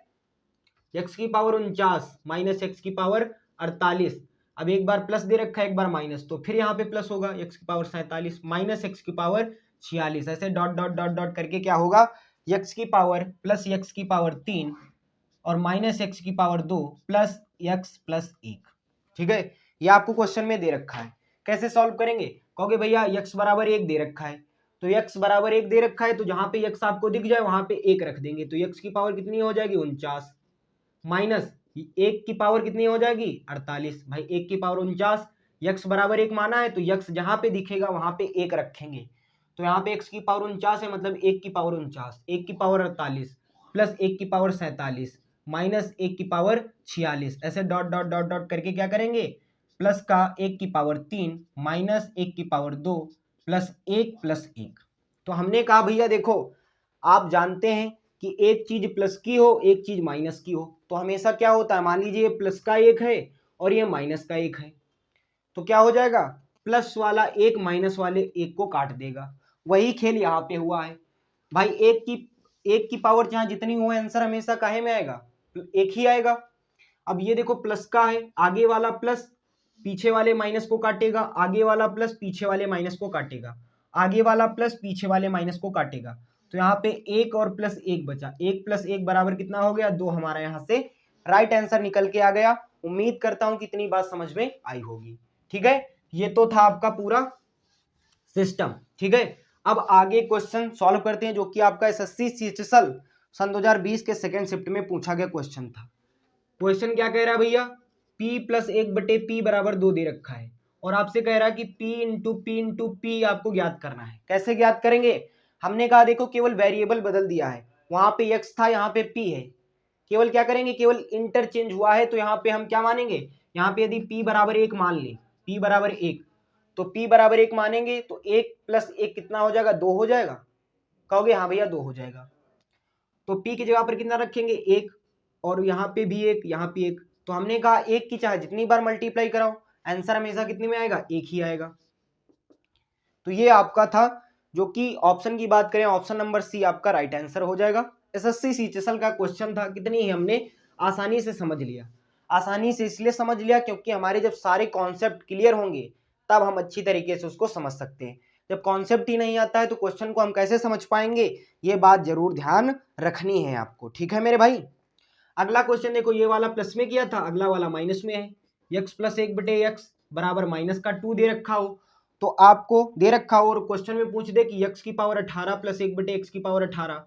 एक्स की पावर 49 माइनस एक्स की पावर 48। अब एक बार प्लस दे रखा है एक बार माइनस, तो फिर यहाँ पे प्लस होगा, एक्स की पावर 47 माइनस एक्स की पावर 46, ऐसे डॉट डॉट डॉट डॉट करके क्या होगा, एक्स की पावर प्लस एक्स की पावर 3 और माइनस एक्स की पावर 2 प्लस एक्स प्लस 1। ठीक है, ये आपको क्वेश्चन में दे रखा है, कैसे सॉल्व करेंगे, कहोगे भैया एक्स बराबर एक दे रखा है, तो एक्स बराबर एक दे रखा है तो जहां पे एक्स आपको दिख जाए वहां पे एक रख देंगे, तो एक्स की पावर कितनी हो जाएगी 49 माइनस एक की पावर कितनी हो जाएगी 48। भाई एक की पावर 49, यक्स बराबर एक माना है तो यक्स जहां पे दिखेगा वहां पे एक रखेंगे, तो यहाँ पे एक्स की पावर 49 है, मतलब एक की पावर 49, एक की पावर 48 प्लस एक की पावर 47 माइनस एक की पावर 46, ऐसे डॉट डॉट डॉट डॉट करके क्या करेंगे, प्लस का एक की पावर 3 माइनस एक की पावर 2 प्लस एक प्लस एक। तो हमने कहा भैया देखो, आप जानते हैं कि एक चीज प्लस की हो एक चीज माइनस की हो तो हमेशा क्या होता है, मान लीजिए प्लस का एक है और ये माइनस का 1 है, तो क्या हो जाएगा, प्लस वाला 1 माइनस वाले 1 को काट देगा। वही खेल यहाँ पे हुआ है भाई, एक की पावर जहाँ जितनी हो आंसर हमेशा काहे में आएगा, एक ही आएगा। अब ये देखो प्लस का है, आगे वाला प्लस पीछे वाले माइनस को काटेगा, आगे वाला प्लस पीछे वाले माइनस को काटेगा, आगे वाला प्लस पीछे वाले माइनस को काटेगा। तो यहाँ पे 1 और प्लस 1 बचा, 1 प्लस 1 बराबर कितना हो गया, 2 हमारा यहाँ से राइट आंसर निकल के आ गया। उम्मीद करता हूं कि इतनी बात समझ में आई होगी। ठीक है, ये तो था आपका पूरा सिस्टम। ठीक है, अब आगे क्वेश्चन सॉल्व करते हैं, जो कि आपका एसएससी सीजीएल सन 2020 के सेकंड शिफ्ट में पूछा गया क्वेश्चन था। क्वेश्चन क्या कह रहा है भैया, p प्लस 1/p बराबर 2 दे रखा है, और आपसे कह रहा है कि p इंटू p आपको ज्ञात करना है। कैसे ज्ञात करेंगे, हमने कहा देखो केवल वेरिएबल बदल दिया है, वहां पे x था यहाँ पे p है, केवल क्या करेंगे, केवल इंटरचेंज हुआ है, तो यहाँ पे हम क्या मानेंगे, यहाँ पे यदि p बराबर 1 मान ले, p बराबर 1, तो p बराबर 1 मानेंगे तो 1 प्लस 1 कितना हो जाएगा, 2 हो जाएगा। कहोगे हाँ भैया 2 हो जाएगा, तो p की जगह पर कितना रखेंगे, 1, और यहाँ पे भी 1, यहाँ पे 1, तो हमने कहा 1 की चाहे जितनी बार मल्टीप्लाई कराओ आंसर हमेशा कितने में आएगा, 1 ही आएगा। तो ये आपका था, जो कि ऑप्शन की बात करें ऑप्शन नंबर सी आपका राइट आंसर हो जाएगा। एसएससी सीजीएल का क्वेश्चन था, कितनी ही हमने आसानी से समझ लिया। आसानी से इसलिए समझ लिया क्योंकि हमारे जब सारे कॉन्सेप्ट क्लियर होंगे तब हम अच्छी तरीके से उसको समझ सकते हैं। जब कॉन्सेप्ट ही नहीं आता है तो क्वेश्चन को हम कैसे समझ पाएंगे, ये बात जरूर ध्यान रखनी है आपको। ठीक है मेरे भाई, अगला क्वेश्चन देखो, ये वाला प्लस में किया था, अगला वाला माइनस में है। x प्लस 1/x बराबर माइनस का 2 दे रखा हो, तो आपको दे रखा हो और क्वेश्चन में पूछ दे कि x की पावर 18 प्लस 1/x की पावर 18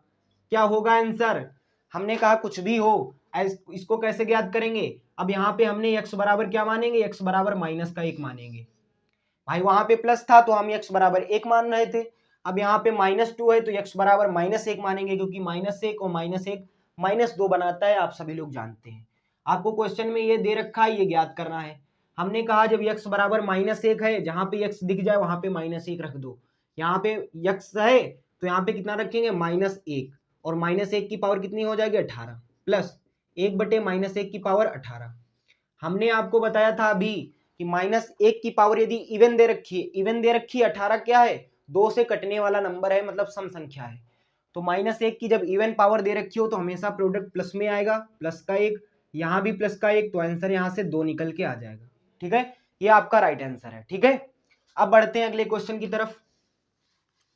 क्या होगा आंसर। हमने कहा कुछ भी हो, इसको कैसे ज्ञात करेंगे। अब यहाँ पे हमने x बराबर क्या मानेंगे, x बराबर माइनस का 1 मानेंगे। भाई वहां पे प्लस था तो हम x बराबर 1 मान रहे थे, अब यहाँ पे -2 है तो x बराबर -1 मानेंगे, क्योंकि -1 और -1 -2 बनाता है, आप सभी लोग जानते हैं। आपको क्वेश्चन में ये दे रखा है, ये ज्ञात करना है। हमने कहा जब x बराबर -1 है, जहां पे x दिख जाए वहां पे -1 रख दो। यहाँ पे x है तो यहाँ पे कितना रखेंगे, -1, और -1 की पावर कितनी हो जाएगी, 18, प्लस 1/-1 की पावर 18। हमने आपको बताया था अभी कि -1 की पावर यदि इवन दे रखी है, इवन दे रखी है, 18 क्या है, 2 से कटने वाला नंबर है, मतलब सम संख्या है। तो -1 की जब इवन पावर दे रखी हो तो हमेशा प्रोडक्ट प्लस में आएगा, प्लस का 1, यहाँ भी प्लस का 1, तो आंसर यहाँ से 2 निकल के आ जाएगा। ठीक है, ये आपका राइट आंसर है। ठीक है, अब बढ़ते हैं अगले क्वेश्चन की तरफ,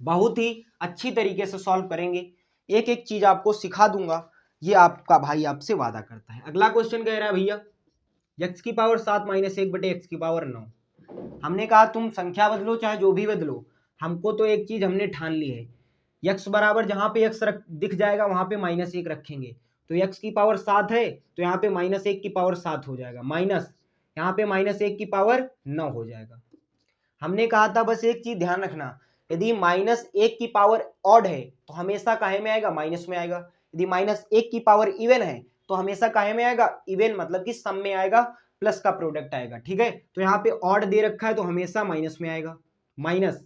बहुत ही अच्छी तरीके से सॉल्व करेंगे, एक एक चीज आपको सिखा दूंगा, ये आपका भाई आपसे वादा करता है। अगला क्वेश्चन कह रहा है भैया x की पावर 7 माइनस 1/x की पावर 9। हमने कहा तुम संख्या बदलो चाहे जो भी बदलो, हमको तो एक चीज हमने ठान ली है, x बराबर जहां पे x दिख जाएगा वहां पे -1 रखेंगे, तो x की पावर 7 है तो यहाँ पे -1 की पावर 7 हो जाएगा, माइनस यहाँ पे -1 की पावर 9 हो जाएगा। हमने कहा था बस एक चीज ध्यान रखना, यदि -1 की पावर ऑड है तो हमेशा काहे में आएगा, माइनस में आएगा। यदि -1 की पावर इवन है तो हमेशा काहे में आएगा, इवन मतलब कि सम में आएगा, प्लस का प्रोडक्ट आएगा। ठीक है, तो यहाँ पे ऑड दे रखा है तो हमेशा माइनस में आएगा, माइनस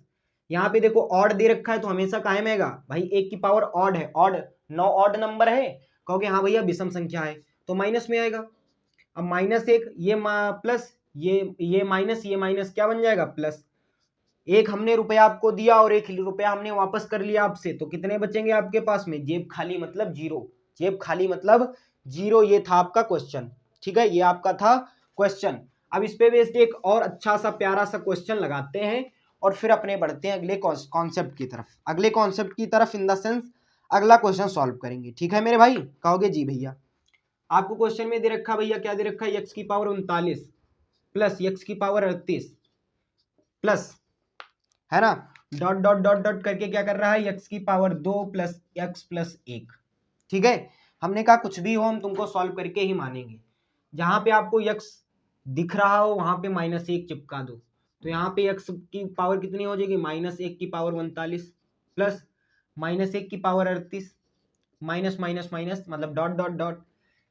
यहाँ पे देखो ऑड दे रखा है तो हमेशा काहे में आएगा, भाई 1 की पावर ऑड है, ऑड 9 ऑड नंबर है, कहोगे हाँ भैया विषम संख्या है तो माइनस में आएगा। अब -1 ये प्लस ये माइनस, ये माइनस क्या बन जाएगा, प्लस। एक हमने रुपया आपको दिया और 1 रुपया हमने वापस कर लिया आपसे, तो कितने बचेंगे आपके पास में, जेब खाली मतलब जीरो, जेब खाली मतलब जीरो। ये था आपका क्वेश्चन। ठीक है, ये आपका था क्वेश्चन। अब इस पे बेस्ड एक और अच्छा सा प्यारा सा क्वेश्चन लगाते हैं और फिर अपने बढ़ते हैं अगले कॉन्सेप्ट की तरफ, अगले कॉन्सेप्ट की तरफ इन द सेंस अगला क्वेश्चन सॉल्व करेंगे। ठीक है मेरे भाई, कहोगे जी भैया। आपको क्वेश्चन में दे रखा भैया, क्या दे रखा है, x की पावर 39 प्लस x की पावर 38 प्लस, है ना, डॉट डॉट डॉट डॉट करके क्या कर रहा है, x की पावर 2 प्लस x प्लस 1। ठीक है, हमने कहा कुछ भी हो हम तुमको सॉल्व करके ही मानेंगे। जहां पे आपको x दिख रहा हो वहां पे -1 चिपका दो, तो यहाँ पे x की पावर कितनी हो जाएगी, -1 की पावर 39 प्लस -1 की पावर 38, माइनस माइनस माइनस मतलब डॉट डॉट डॉट।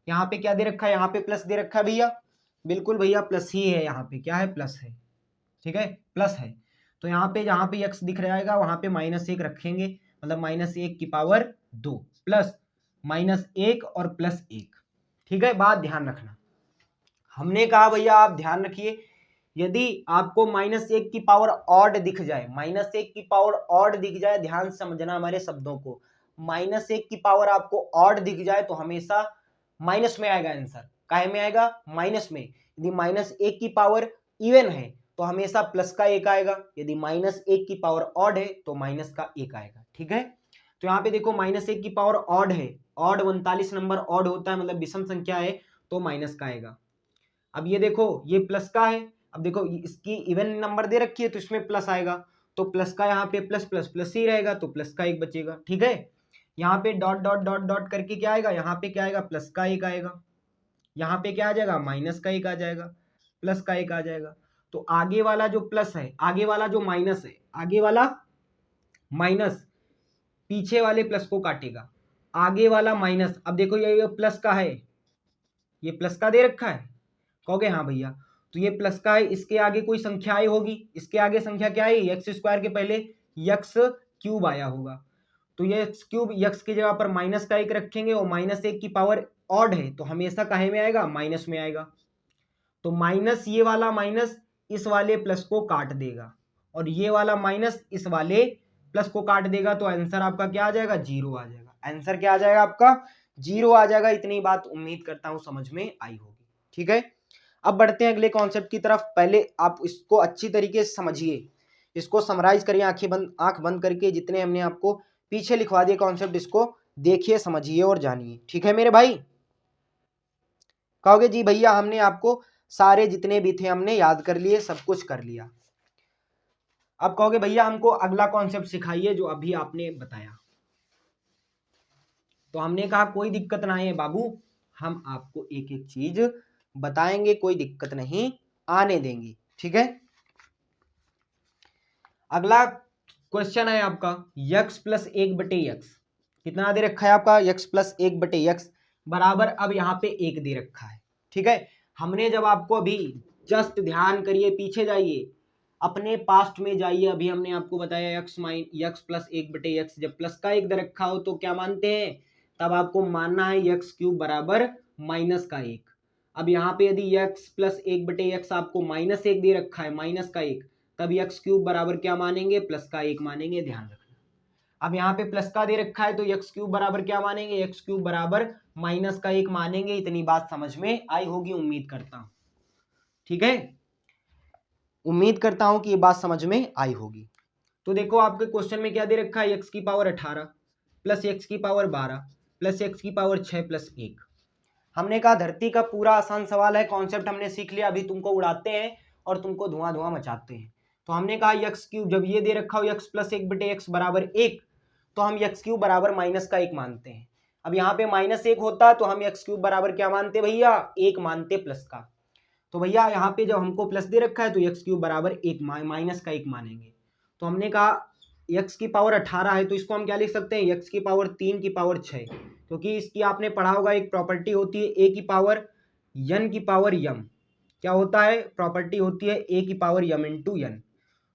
यहाँ पे क्या दे रखा है, यहाँ पे प्लस दे रखा है भैया, बिल्कुल भैया प्लस ही है, यहाँ पे क्या है, प्लस है। ठीक है, प्लस है, तो यहाँ पे जहाँ पे x दिख रहेगा वहां पे -1 रखेंगे, मतलब -1 की पावर 2 प्लस -1 और +1। ठीक है, बात ध्यान रखना, हमने कहा भैया आप ध्यान रखिए, यदि आपको -1 की पावर ऑड दिख जाए, -1 की पावर ऑड दिख जाए, ध्यान से समझना हमारे शब्दों को, -1 की पावर आपको ऑड दिख जाए तो हमेशा माइनस में आएगा आंसर। काहे में आएगा? माइनस में। यदि -1 की पावर इवन है तो हमेशा प्लस का 1 आएगा, यदि -1 की पावर ऑड है तो माइनस का 1 आएगा। ठीक है, तो यहाँ पे देखो -1 की पावर ऑड है, ऑड 39 नंबर ऑड होता है, मतलब विषम संख्या है, तो माइनस का आएगा। अब ये देखो ये प्लस का है, अब देखो इसकी इवन नंबर दे रखी है तो इसमें प्लस आएगा, तो प्लस का यहाँ पे प्लस प्लस प्लस ही रहेगा, तो प्लस का 1 बचेगा। ठीक है, यहाँ पे डॉट डॉट डॉट डॉट करके क्या आएगा, यहाँ पे क्या आएगा, प्लस का 1 आएगा, यहाँ पे क्या आ जाएगा, माइनस का 1 आ जाएगा, प्लस का 1 आ जाएगा। तो आगे वाला जो प्लस है, आगे वाला जो माइनस है, आगे वाला माइनस पीछे वाले प्लस को काटेगा, आगे वाला माइनस। अब देखो ये प्लस का है, ये प्लस का दे रखा है, कहोगे हाँ भैया, तो ये प्लस का है, इसके आगे कोई संख्या आई होगी, इसके आगे संख्या क्या है, एक्स स्क्वायर के पहले एक्स क्यूब आया होगा, तो ये एक्स क्यूब एक्स की जगह पर माइनस का 1 रखेंगे, और -1 की पावर ऑड है तो हमेशा काहे में आएगा, माइनस में आएगा। तो माइनस ये वाला माइनस इस वाले प्लस को काट देगा, और ये वाला माइनस इस वाले प्लस को काट देगा, तो आंसर आपका क्या आ जाएगा, 0 आ जाएगा। आंसर क्या आ जाएगा आपका, 0 आ जाएगा। इतनी बात उम्मीद करता हूं समझ में आई होगी। ठीक है, अब बढ़ते हैं अगले कॉन्सेप्ट की तरफ। पहले आप इसको अच्छी तरीके से समझिए, इसको समराइज करिए, आंख बंद करके, जितने हमने आपको पीछे लिखवा दिए कॉन्सेप्ट, इसको देखिए, समझिए और जानिए। ठीक है मेरे भाई, कहोगे जी भैया हमने आपको सारे जितने भी थे हमने याद कर लिए, सब कुछ कर लिया। अब कहोगे भैया हमको अगला कॉन्सेप्ट सिखाइए जो अभी आपने बताया। तो हमने कहा कोई दिक्कत ना है बाबू, हम आपको एक एक चीज बताएंगे, कोई दिक्कत नहीं आने देंगे। ठीक है, अगला क्वेश्चन है आपका x प्लस 1/x, कितना दे रखा है आपका, x प्लस 1/x बराबर, अब यहाँ पे 1 दे रखा है। ठीक है, हमने जब आपको अभी जस्ट ध्यान करिए, पीछे जाइए, अपने पास्ट में जाइए, अभी हमने आपको बताया x प्लस 1/x, जब प्लस का 1 दे रखा हो तो क्या मानते हैं, तब आपको मानना है x क्यूब बराबर माइनस का 1। अब यहाँ पे यदि x प्लस 1/x आपको -1 दे रखा है, माइनस का 1, तब x क्यूब बराबर क्या मानेंगे, प्लस का 1 मानेंगे, ध्यान रखना। अब यहाँ पे प्लस का दे रखा है तो x क्यूब बराबर क्या मानेंगे, x क्यूब बराबर माइनस का 1 मानेंगे। इतनी बात समझ में आई होगी उम्मीद करता हूँ। ठीक है, उम्मीद करता हूँ कि ये बात समझ में आई होगी। तो देखो आपके क्वेश्चन में क्या दे रखा है, x की पावर 18 प्लस x की पावर 12 प्लस x की पावर 6 प्लस 1। हमने कहा धरती का पूरा आसान सवाल है, कॉन्सेप्ट हमने सीख लिया, अभी तुमको उड़ाते हैं और तुमको धुआं धुआं मचाते हैं। तो हमने कहा x क्यूब, जब ये दे रखा हो x प्लस 1/x बराबर 1, तो हम x क्यूब बराबर माइनस का 1 मानते हैं। अब यहाँ पे -1 होता तो हम x क्यूब बराबर क्या मानते भैया, 1 मानते प्लस का। तो भैया यहाँ पे जब हमको प्लस दे रखा है तो x क्यूब बराबर 1 माइनस का 1 मानेंगे। तो हमने कहा x की पावर 18 है तो इसको हम क्या लिख सकते हैं, x की पावर 3 की पावर 6, क्योंकि इसकी आपने पढ़ा होगा एक प्रॉपर्टी होती है a की पावर n की पावर m, क्या होता है, प्रॉपर्टी होती है a की पावर m इंटू n।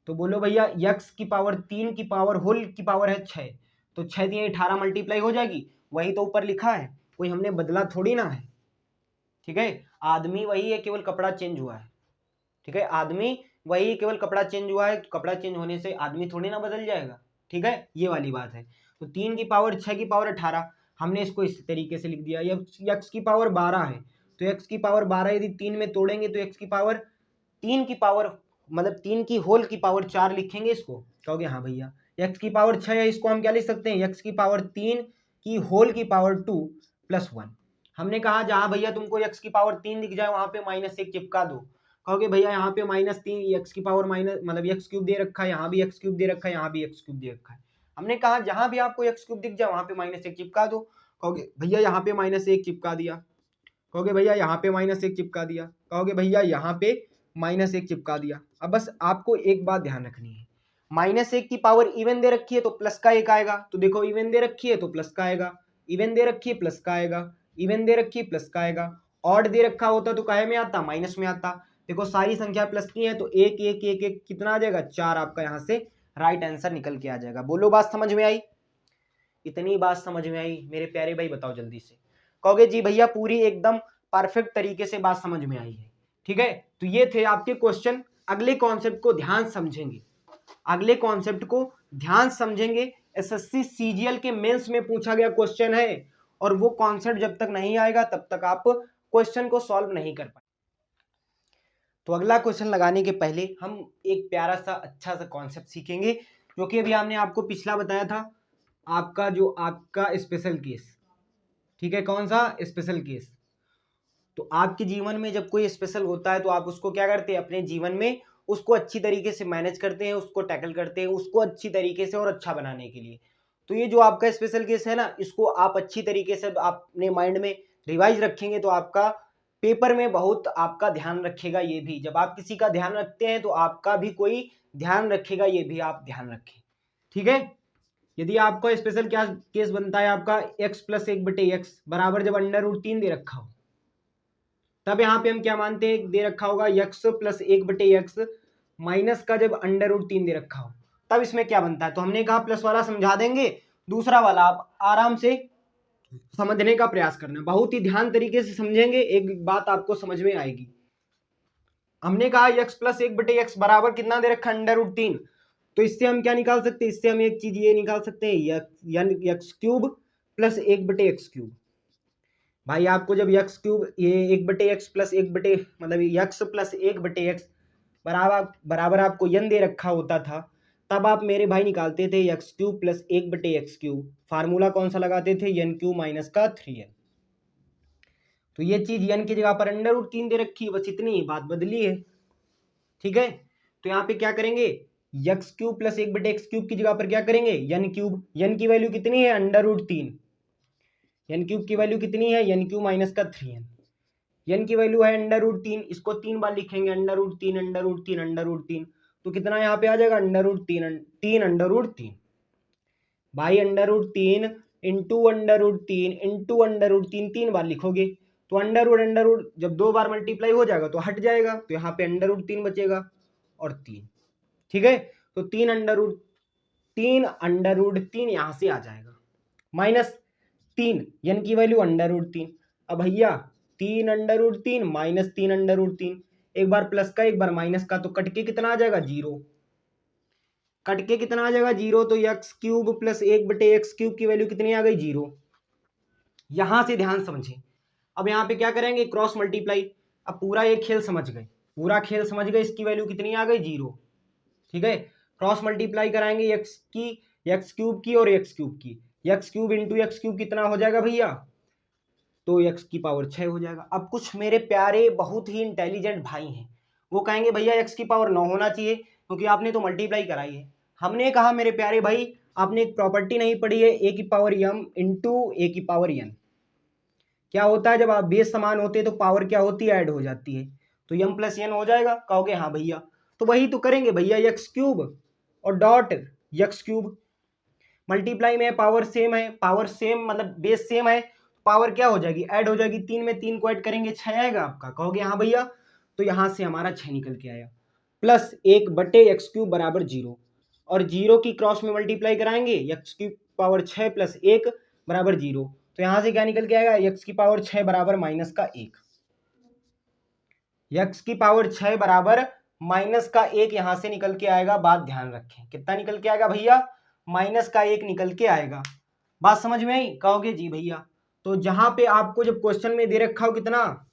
तो बोलो भैया x की पावर 3 की पावर होल की पावर है 6, तो 6 दिए 18 मल्टीप्लाई हो जाएगी, वही तो ऊपर लिखा है, कोई हमने बदला थोड़ी ना है। ठीक है, आदमी वही है, केवल कपड़ा चेंज हुआ है। ठीक है, आदमी वही, केवल कपड़ा चेंज हुआ है, कपड़ा चेंज होने से आदमी थोड़ी ना बदल जाएगा। ठीक है, ये वाली बात है। तो 3 की पावर 6 की पावर 18, हमने इसको इस तरीके से लिख दिया। x की पावर 12 है तो x की पावर 12 यदि 3 में तोड़ेंगे तो x की पावर 3 की पावर, मतलब 3 की होल की पावर 4 लिखेंगे इसको, कहोगे हाँ भैया। x की पावर 6 है, इसको हम क्या लिख सकते हैं, x की पावर 3 की होल की पावर 2 प्लस 1। हमने कहा जहां भैया तुमको x की पावर 3 दिख जाए वहां पे -1 चिपका दो, कहोगे भैया यहाँ पे -3 x की पावर माइनस, मतलब x क्यूब दे रखा है, यहाँ भी x क्यूब दे रखा है, यहाँ भी x क्यूब दे रखा है। हमने कहा जहां भी आपको x क्यूब दिख जाए वहां पे -1 चिपका दो, कहोगे भैया यहाँ पे -1 चिपका दिया, कहोगे भैया यहाँ पे -1 चिपका दिया, कहोगे भैया यहाँ पे -1 चिपका दिया। अब बस आपको एक बात ध्यान रखनी है, -1 की पावर इवन दे रखी है तो प्लस का 1 आएगा, तो देखो इवन दे रखी है तो प्लस का आएगा, इवन दे रखी है प्लस का आएगा, इवन दे रखी है प्लस का आएगा। ऑड दे रखा होता तो काहे में आता, माइनस में आता। देखो सारी संख्या प्लस की है तो 1 1 1 1 कितना आ जाएगा, 4 आपका यहाँ से राइट आंसर निकल के आ जाएगा। बोलो बात समझ में आई, इतनी बात समझ में आई मेरे प्यारे भाई, बताओ जल्दी से। कहोगे जी भैया पूरी एकदम परफेक्ट तरीके से बात समझ में आई है। ठीक है, तो ये थे आपके क्वेश्चन। अगले कॉन्सेप्ट को ध्यान समझेंगे, अगले कॉन्सेप्ट को ध्यान समझेंगे। एसएससी सीजीएल के मेंस में पूछा गया क्वेश्चन है, और वो कॉन्सेप्ट जब तक नहीं आएगा तब तक आप क्वेश्चन को सॉल्व नहीं कर पाए। तो अगला क्वेश्चन लगाने के पहले हम एक प्यारा सा अच्छा सा कॉन्सेप्ट सीखेंगे, जो कि अभी हमने आपको पिछला बताया था, आपका स्पेशल केस। ठीक है, कौन सा स्पेशल केस? तो आपके जीवन में जब कोई स्पेशल होता है तो आप उसको क्या करते हैं, अपने जीवन में उसको अच्छी तरीके से मैनेज करते हैं, उसको टैकल करते हैं, उसको अच्छी तरीके से और अच्छा बनाने के लिए। तो ये जो आपका स्पेशल केस है ना, इसको आप अच्छी तरीके से अपने माइंड में रिवाइज रखेंगे तो आपका पेपर में बहुत आपका ध्यान रखेगा। ये भी जब आप किसी का ध्यान रखते हैं तो आपका भी कोई ध्यान रखेगा, ये भी आप ध्यान रखें। ठीक है, यदि आपका स्पेशल क्या केस बनता है, आपका x प्लस 1/x बराबर जब √3 दे रखा हो, तब यहाँ पे हम क्या मानते हैं, दे रखा होगा x प्लस 1/x माइनस का जब √3 दे रखा हो, तब इसमें क्या बनता है। तो हमने कहा प्लस वाला समझा देंगे, दूसरा वाला आप आराम से समझने का प्रयास करना, बहुत ही ध्यान तरीके से समझेंगे, एक बात आपको समझ में आएगी। हमने कहा x प्लस 1/x बराबर कितना दे रखा, √3। तो इससे हम क्या निकाल सकते हैं, इससे हम एक चीज ये निकाल सकते हैं, x³ प्लस 1/x³ भाई आपको जब x³ ये 1/x प्लस 1 मतलब x प्लस 1/x बराबर आपको n दे रखा होता था, तब आप मेरे भाई निकालते थे x³ प्लस 1/x³। फार्मूला कौन सा लगाते थे, n³ माइनस का 3n। तो ये चीज n की जगह पर √3 दे रखी है, बस इतनी ही बात बदली है। ठीक है, तो यहाँ पे क्या करेंगे, x³ प्लस 1/x³ की जगह पर क्या करेंगे, n³। n की वैल्यू कितनी है, √3। n³ की वैल्यू कितनी है, n³ माइनस का 3n। n की वैल्यू है √3, इसको 3 बार लिखेंगे, √3 तो कितना यहाँ पे आ जाएगा, √3 भाई √3 इंटू √3 3 बार लिखोगे तो अंडर रूट जब 2 बार मल्टीप्लाई हो जाएगा तो हट जाएगा, तो यहाँ पे √3 बचेगा और 3। ठीक है, तो 3 यहाँ से आ जाएगा, माइनस 3 n की वैल्यू √3। अब भैया 3 माइनस 3 एक बार प्लस का एक बार माइनस का, तो कट के कितना आ जाएगा, 0। कट के कितना आ जाएगा, 0। तो x³ प्लस 1/x³ की वैल्यू कितनी आ गई, 0। यहां से ध्यान समझें, अब यहाँ पे क्या करेंगे, क्रॉस मल्टीप्लाई। अब पूरा ये खेल समझ गए, पूरा खेल समझ गए, इसकी वैल्यू कितनी आ गई, 0। ठीक है, क्रॉस मल्टीप्लाई कराएंगे x³ की और x³ की, x³ इंटू x³ कितना हो जाएगा भैया, तो x की पावर 6 हो जाएगा। अब कुछ मेरे प्यारे बहुत ही इंटेलिजेंट भाई हैं, वो कहेंगे भैया x की पावर 9 होना चाहिए क्योंकि आपने तो मल्टीप्लाई कराई है। हमने कहा मेरे प्यारे भाई, आपने एक प्रॉपर्टी नहीं पढ़ी है, a की पावर m इंटू a की पावर n। क्या होता है, जब आप बेस समान होते हैं तो पावर क्या होती है, ऐड हो जाती है, तो m प्लस n हो जाएगा। कहोगे हाँ भैया, तो वही तो करेंगे भैया, x³ और डॉट x³। मल्टीप्लाई में पावर सेम है, पावर सेम मतलब बेस सेम है, पावर क्या हो जाएगी, ऐड हो जाएगी। 3 में 3 को ऐड करेंगे 6 आएगा आपका। कहोगे हाँ भैया, तो यहां से हमारा 6 निकल के आया। प्लस 1/x³ बराबर 0, और 0 की क्रॉस में मल्टीप्लाई कराएंगे, x की पावर 6 प्लस 1 बराबर 0। तो यहां से क्या निकल के आएगा, x की पावर 6 बराबर माइनस का 1। x की पावर 6 बराबर माइनस का 1 यहां से निकल के आएगा। बात ध्यान रखें, कितना निकल के आएगा भैया, माइनस का 1 निकल के आएगा। बात समझ में आई, कहोगे जी भैया। तो जहां पे आपको जब क्वेश्चन में दे रखा हो कितना,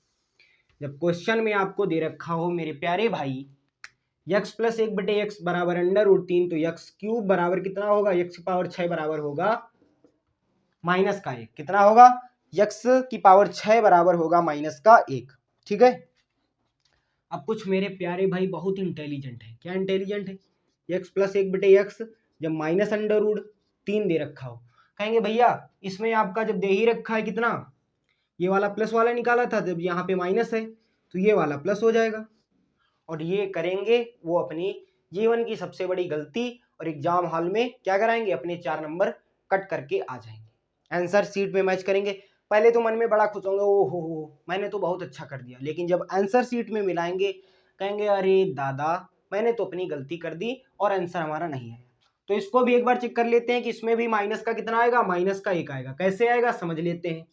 जब क्वेश्चन में आपको दे रखा हो मेरे प्यारे भाई x प्लस 1/x बराबर √3, तो x³ बराबर कितना होगा, x की पावर 6 बराबर होगा माइनस का 1। कितना होगा, x की पावर 6 बराबर होगा माइनस का 1। ठीक है, अब कुछ मेरे प्यारे भाई बहुत इंटेलिजेंट है। क्या इंटेलिजेंट है, x प्लस 1/x जब माइनस √3 दे रखा हो, कहेंगे भैया इसमें आपका जब दे ही रखा है कितना, ये वाला प्लस वाला निकाला था, जब यहाँ पे माइनस है तो ये वाला प्लस हो जाएगा। और ये करेंगे वो अपनी जीवन की सबसे बड़ी गलती, और एग्जाम हॉल में क्या कराएंगे, अपने 4 नंबर कट करके आ जाएंगे, आंसर सीट में मैच करेंगे। पहले तो मन में बड़ा खुश होंगे, ओ हो मैंने तो बहुत अच्छा कर दिया, लेकिन जब आंसर सीट में मिलाएंगे कहेंगे अरे दादा मैंने तो अपनी गलती कर दी और आंसर हमारा नहीं आया। तो इसको भी एक बार चेक कर लेते हैं कि इसमें भी माइनस का कितना आएगा, माइनस का 1 आएगा। कैसे आएगा समझ लेते हैं।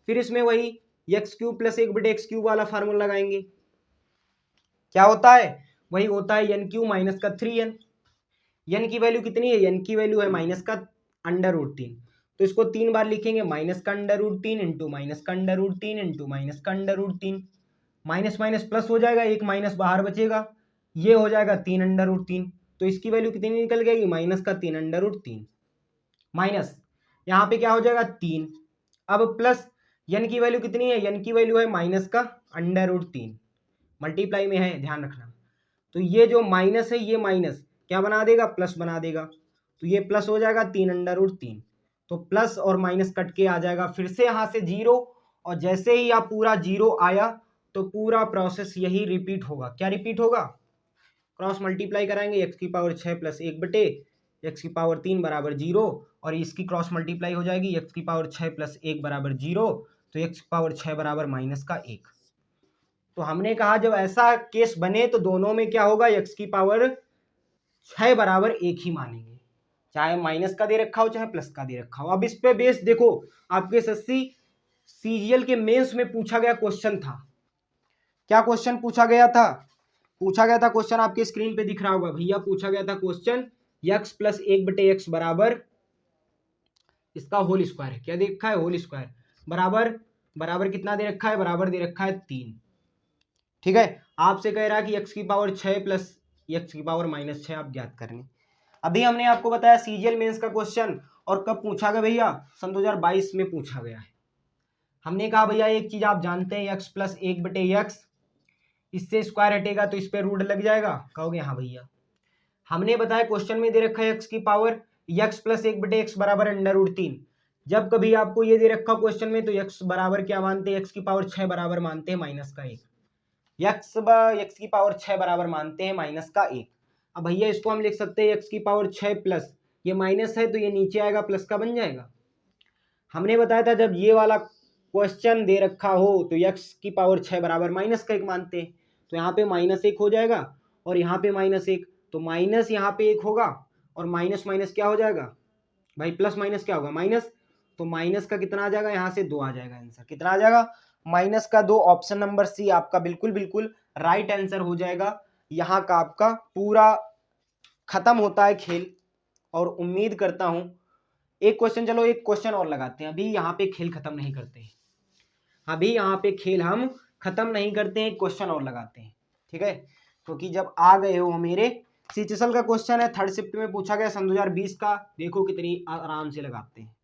फिर इसमें वही x³ प्लस 1/x³ वाला फार्मूला लगाएंगे, क्या होता है, वही होता है एन क्यू माइनस का 3n। एन की वैल्यू कितनी है, एन की वैल्यू है माइनस का √3, तो इसको 3 बार लिखेंगे, माइनस का √3 इंटू माइनस का √3 इंटू माइनस का √3, माइनस माइनस प्लस हो जाएगा, एक माइनस बाहर बचेगा, ये हो जाएगा 3 √3, तो इसकी वैल्यू कितनी निकल गई, माइनस का 3 √3 माइनस यहाँ पे क्या हो जाएगा 3। अब प्लस एन की वैल्यू कितनी है, एन की वैल्यू है माइनस का √3, मल्टीप्लाई में है ध्यान रखना, तो ये जो माइनस है ये माइनस क्या बना देगा, प्लस बना देगा, तो ये प्लस हो जाएगा 3 √3, तो प्लस और माइनस कट के आ जाएगा फिर से यहाँ से 0, और जैसे ही आप पूरा 0 आया तो पूरा प्रोसेस यही रिपीट होगा। क्या रिपीट होगा, क्रॉस मल्टीप्लाई कराएंगे, x की पावर 6 प्लस 1 बटे x की पावर 3 बराबर 0, और इसकी क्रॉस मल्टीप्लाई हो जाएगी, x की पावर 6 प्लस 1 बराबर 0, तो x की पावर 6 बराबर माइनस का 1। तो हमने कहा जब ऐसा केस बने तो दोनों में क्या होगा, x की पावर 6 बराबर 1 ही मानेंगे, चाहे माइनस का दे रखा हो चाहे प्लस का दे रखा हो। अब इस पे बेस देखो, आपके एसएससी सीजीएल के मेंस में पूछा गया क्वेश्चन था, क्या क्वेश्चन पूछा गया था, पूछा गया था क्वेश्चन आपके स्क्रीन पे दिख रहा होगा भैया, पूछा गया था क्वेश्चन x प्लस 1 बटे x बराबर इसका होल स्क्वायर है, क्या दे रखा है, होल स्क्वायर बराबर बराबर कितना दे रखा है, बराबर दे रखा है 3। ठीक है, आपसे कह रहा है कि x की पावर 6 प्लस x की पावर -6 आप ज्ञात करेंगे। अभी हमने आपको बताया सीजीएल मेंस का क्वेश्चन, और कब पूछा गया भैया, सन 2022 में पूछा गया है। हमने कहा भैया एक चीज आप जानते हैं, x प्लस 1 बटे x, इससे स्क्वायर हटेगा तो इस पे रूट लग जाएगा, कहोगे हाँ भैया। हमने बताया क्वेश्चन में दे रखा है x की पावर x प्लस 1 बटे x बराबर √3, जब कभी आपको ये दे रखा क्वेश्चन में तो x बराबर क्या मानते हैं, x की पावर 6 बराबर मानते हैं माइनस का 1, x की पावर 6 बराबर मानते हैं माइनस का 1। अब भैया इसको हम लिख सकते हैं x की पावर 6 प्लस, ये माइनस है तो ये नीचे आएगा प्लस का बन जाएगा। हमने बताया था जब ये वाला क्वेश्चन दे रखा हो तो x की पावर 6 बराबर माइनस का 1 मानते हैं, तो यहाँ पे -1 हो जाएगा और यहाँ पे -1, तो माइनस यहाँ पे 1 होगा और माइनस माइनस क्या हो जाएगा भाई, प्लस माइनस क्या होगा माइनस, तो माइनस का कितना आ जाएगा, यहाँ से 2 आ जाएगा आंसर, कितना आ जाएगा -2। ऑप्शन नंबर सी आपका बिल्कुल बिल्कुल राइट आंसर हो जाएगा। यहाँ का आपका पूरा खत्म होता है खेल, और उम्मीद करता हूं एक क्वेश्चन, चलो एक क्वेश्चन और लगाते हैं, अभी यहाँ पे खेल खत्म नहीं करते हैं, अभी यहाँ पे खेल हम खत्म नहीं करते हैं, क्वेश्चन और लगाते हैं। ठीक है, क्योंकि जब आ गए हो मेरे सीचेसल का क्वेश्चन है, थर्ड शिफ्ट में पूछा गया सन 2020 का, देखो कितनी आराम से लगाते हैं।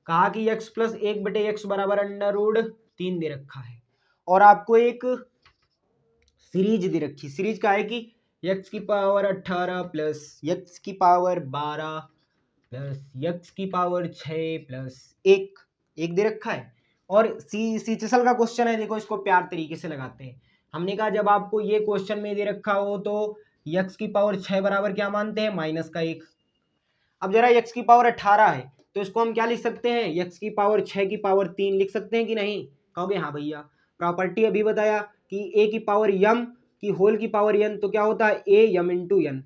कहा कि x प्लस 1 बटे x बराबर √3 दे रखा है, और आपको एक सीरीज दे रखी, सीरीज का है कि x की पावर 18 प्लस x की पावर 12 प्लस x की पावर 6 प्लस 1 दे रखा है, और सीचेसल का क्वेश्चन है, देखो इसको प्यार तरीके से लगाते हैं। हमने कहा जब आपको ये क्वेश्चन में दे रखा हो तो x की पावर 6 बराबर क्या मानते हैं, माइनस का 1। अब जरा x की पावर 18 है तो इसको हम क्या लिख सकते हैं, x की पावर 6 की पावर 3 लिख सकते हैं कि नहीं, कहोगे हाँ भैया। प्रॉपर्टी अभी बताया कि a की पावर m की होल की पावर n, तो क्या होता है a m इंटू n,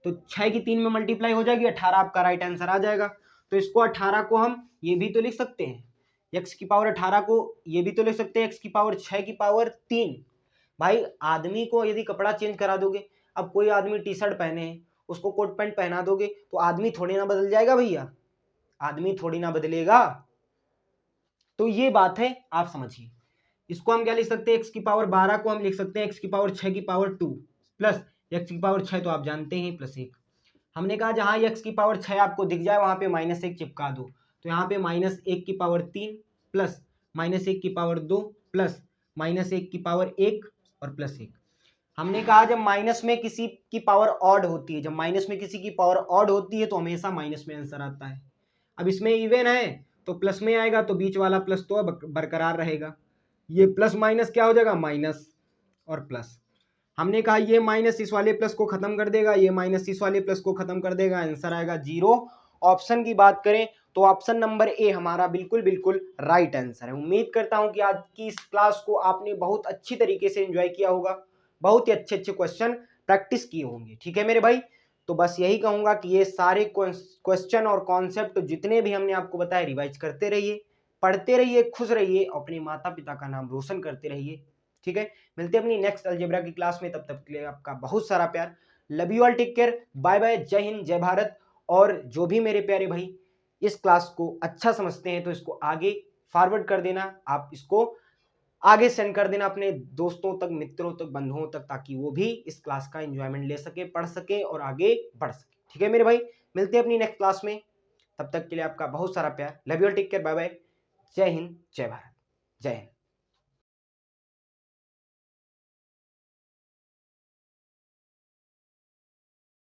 तो 6 की 3 में मल्टीप्लाई हो जाएगी, 18 आपका राइट आंसर आ जाएगा। तो इसको 18 को हम ये भी तो लिख सकते हैं, x की पावर 18 को ये भी तो लिख सकते हैं x की पावर 6 की पावर 3। भाई आदमी को यदि कपड़ा चेंज करा दोगे, अब कोई आदमी टी शर्ट पहने हैं उसको कोट पैंट पहना दोगे तो आदमी थोड़ी ना बदल जाएगा भैया, आदमी थोड़ी ना बदलेगा। तो ये बात है, आप समझिए। इसको हम क्या लिख सकते हैं, x की पावर 12 को हम लिख सकते हैं x की पावर 6 की पावर 2 प्लस x की पावर 6 तो आप जानते हैं प्लस 1। हमने कहा जहां x की पावर 6 आपको दिख जाए वहां पे -1 चिपका दो, तो यहाँ पे -1 की पावर 3 प्लस -1 की पावर 2 प्लस -1 की पावर 1 और प्लस 1। हमने कहा जब माइनस में किसी की पावर ऑड होती है, जब माइनस में किसी की पावर ऑड होती है तो हमेशा माइनस में आंसर आता है। अब इसमें इवन है तो प्लस में आएगा, तो बीच वाला प्लस तो बरकरार रहेगा, ये प्लस माइनस क्या हो जाएगा माइनस और प्लस। हमने कहा ये माइनस इस वाले प्लस को खत्म कर देगा, ये माइनस इस वाले प्लस को खत्म कर देगा, आंसर आएगा 0। ऑप्शन की बात करें तो ऑप्शन नंबर ए हमारा बिल्कुल बिल्कुल राइट आंसर है। उम्मीद करता हूं कि आज की इस क्लास को आपने बहुत अच्छी तरीके से एंजॉय किया होगा, बहुत ही अच्छे अच्छे क्वेश्चन प्रैक्टिस किए होंगे। ठीक है मेरे भाई, तो बस यही कहूंगा कि ये सारे क्वेश्चन और कॉन्सेप्ट जितने भी हमने आपको बताया रिवाइज करते रहिए, पढ़ते रहिए, खुश रहिए, अपने माता पिता का नाम रोशन करते रहिए। ठीक है, मिलते हैं अपनी नेक्स्ट अलजेब्रा की क्लास में, तब तक के लिए आपका बहुत सारा प्यार। Love you all, take care, bye bye, जय हिंद, जय भारत। और जो भी मेरे प्यारे भाई इस क्लास को अच्छा समझते हैं तो इसको आगे फॉरवर्ड कर देना, आप इसको आगे सेंड कर देना अपने दोस्तों तक, मित्रों तक, बंधुओं तक, ताकि वो भी इस क्लास का एंजॉयमेंट ले सके, पढ़ सके और आगे बढ़ सके। ठीक है मेरे भाई, मिलते हैं अपनी नेक्स्ट क्लास में, तब तक के लिए आपका बहुत सारा प्यार। Love you all, take care, bye bye, जय हिंद, जय भारत, जय हिंद।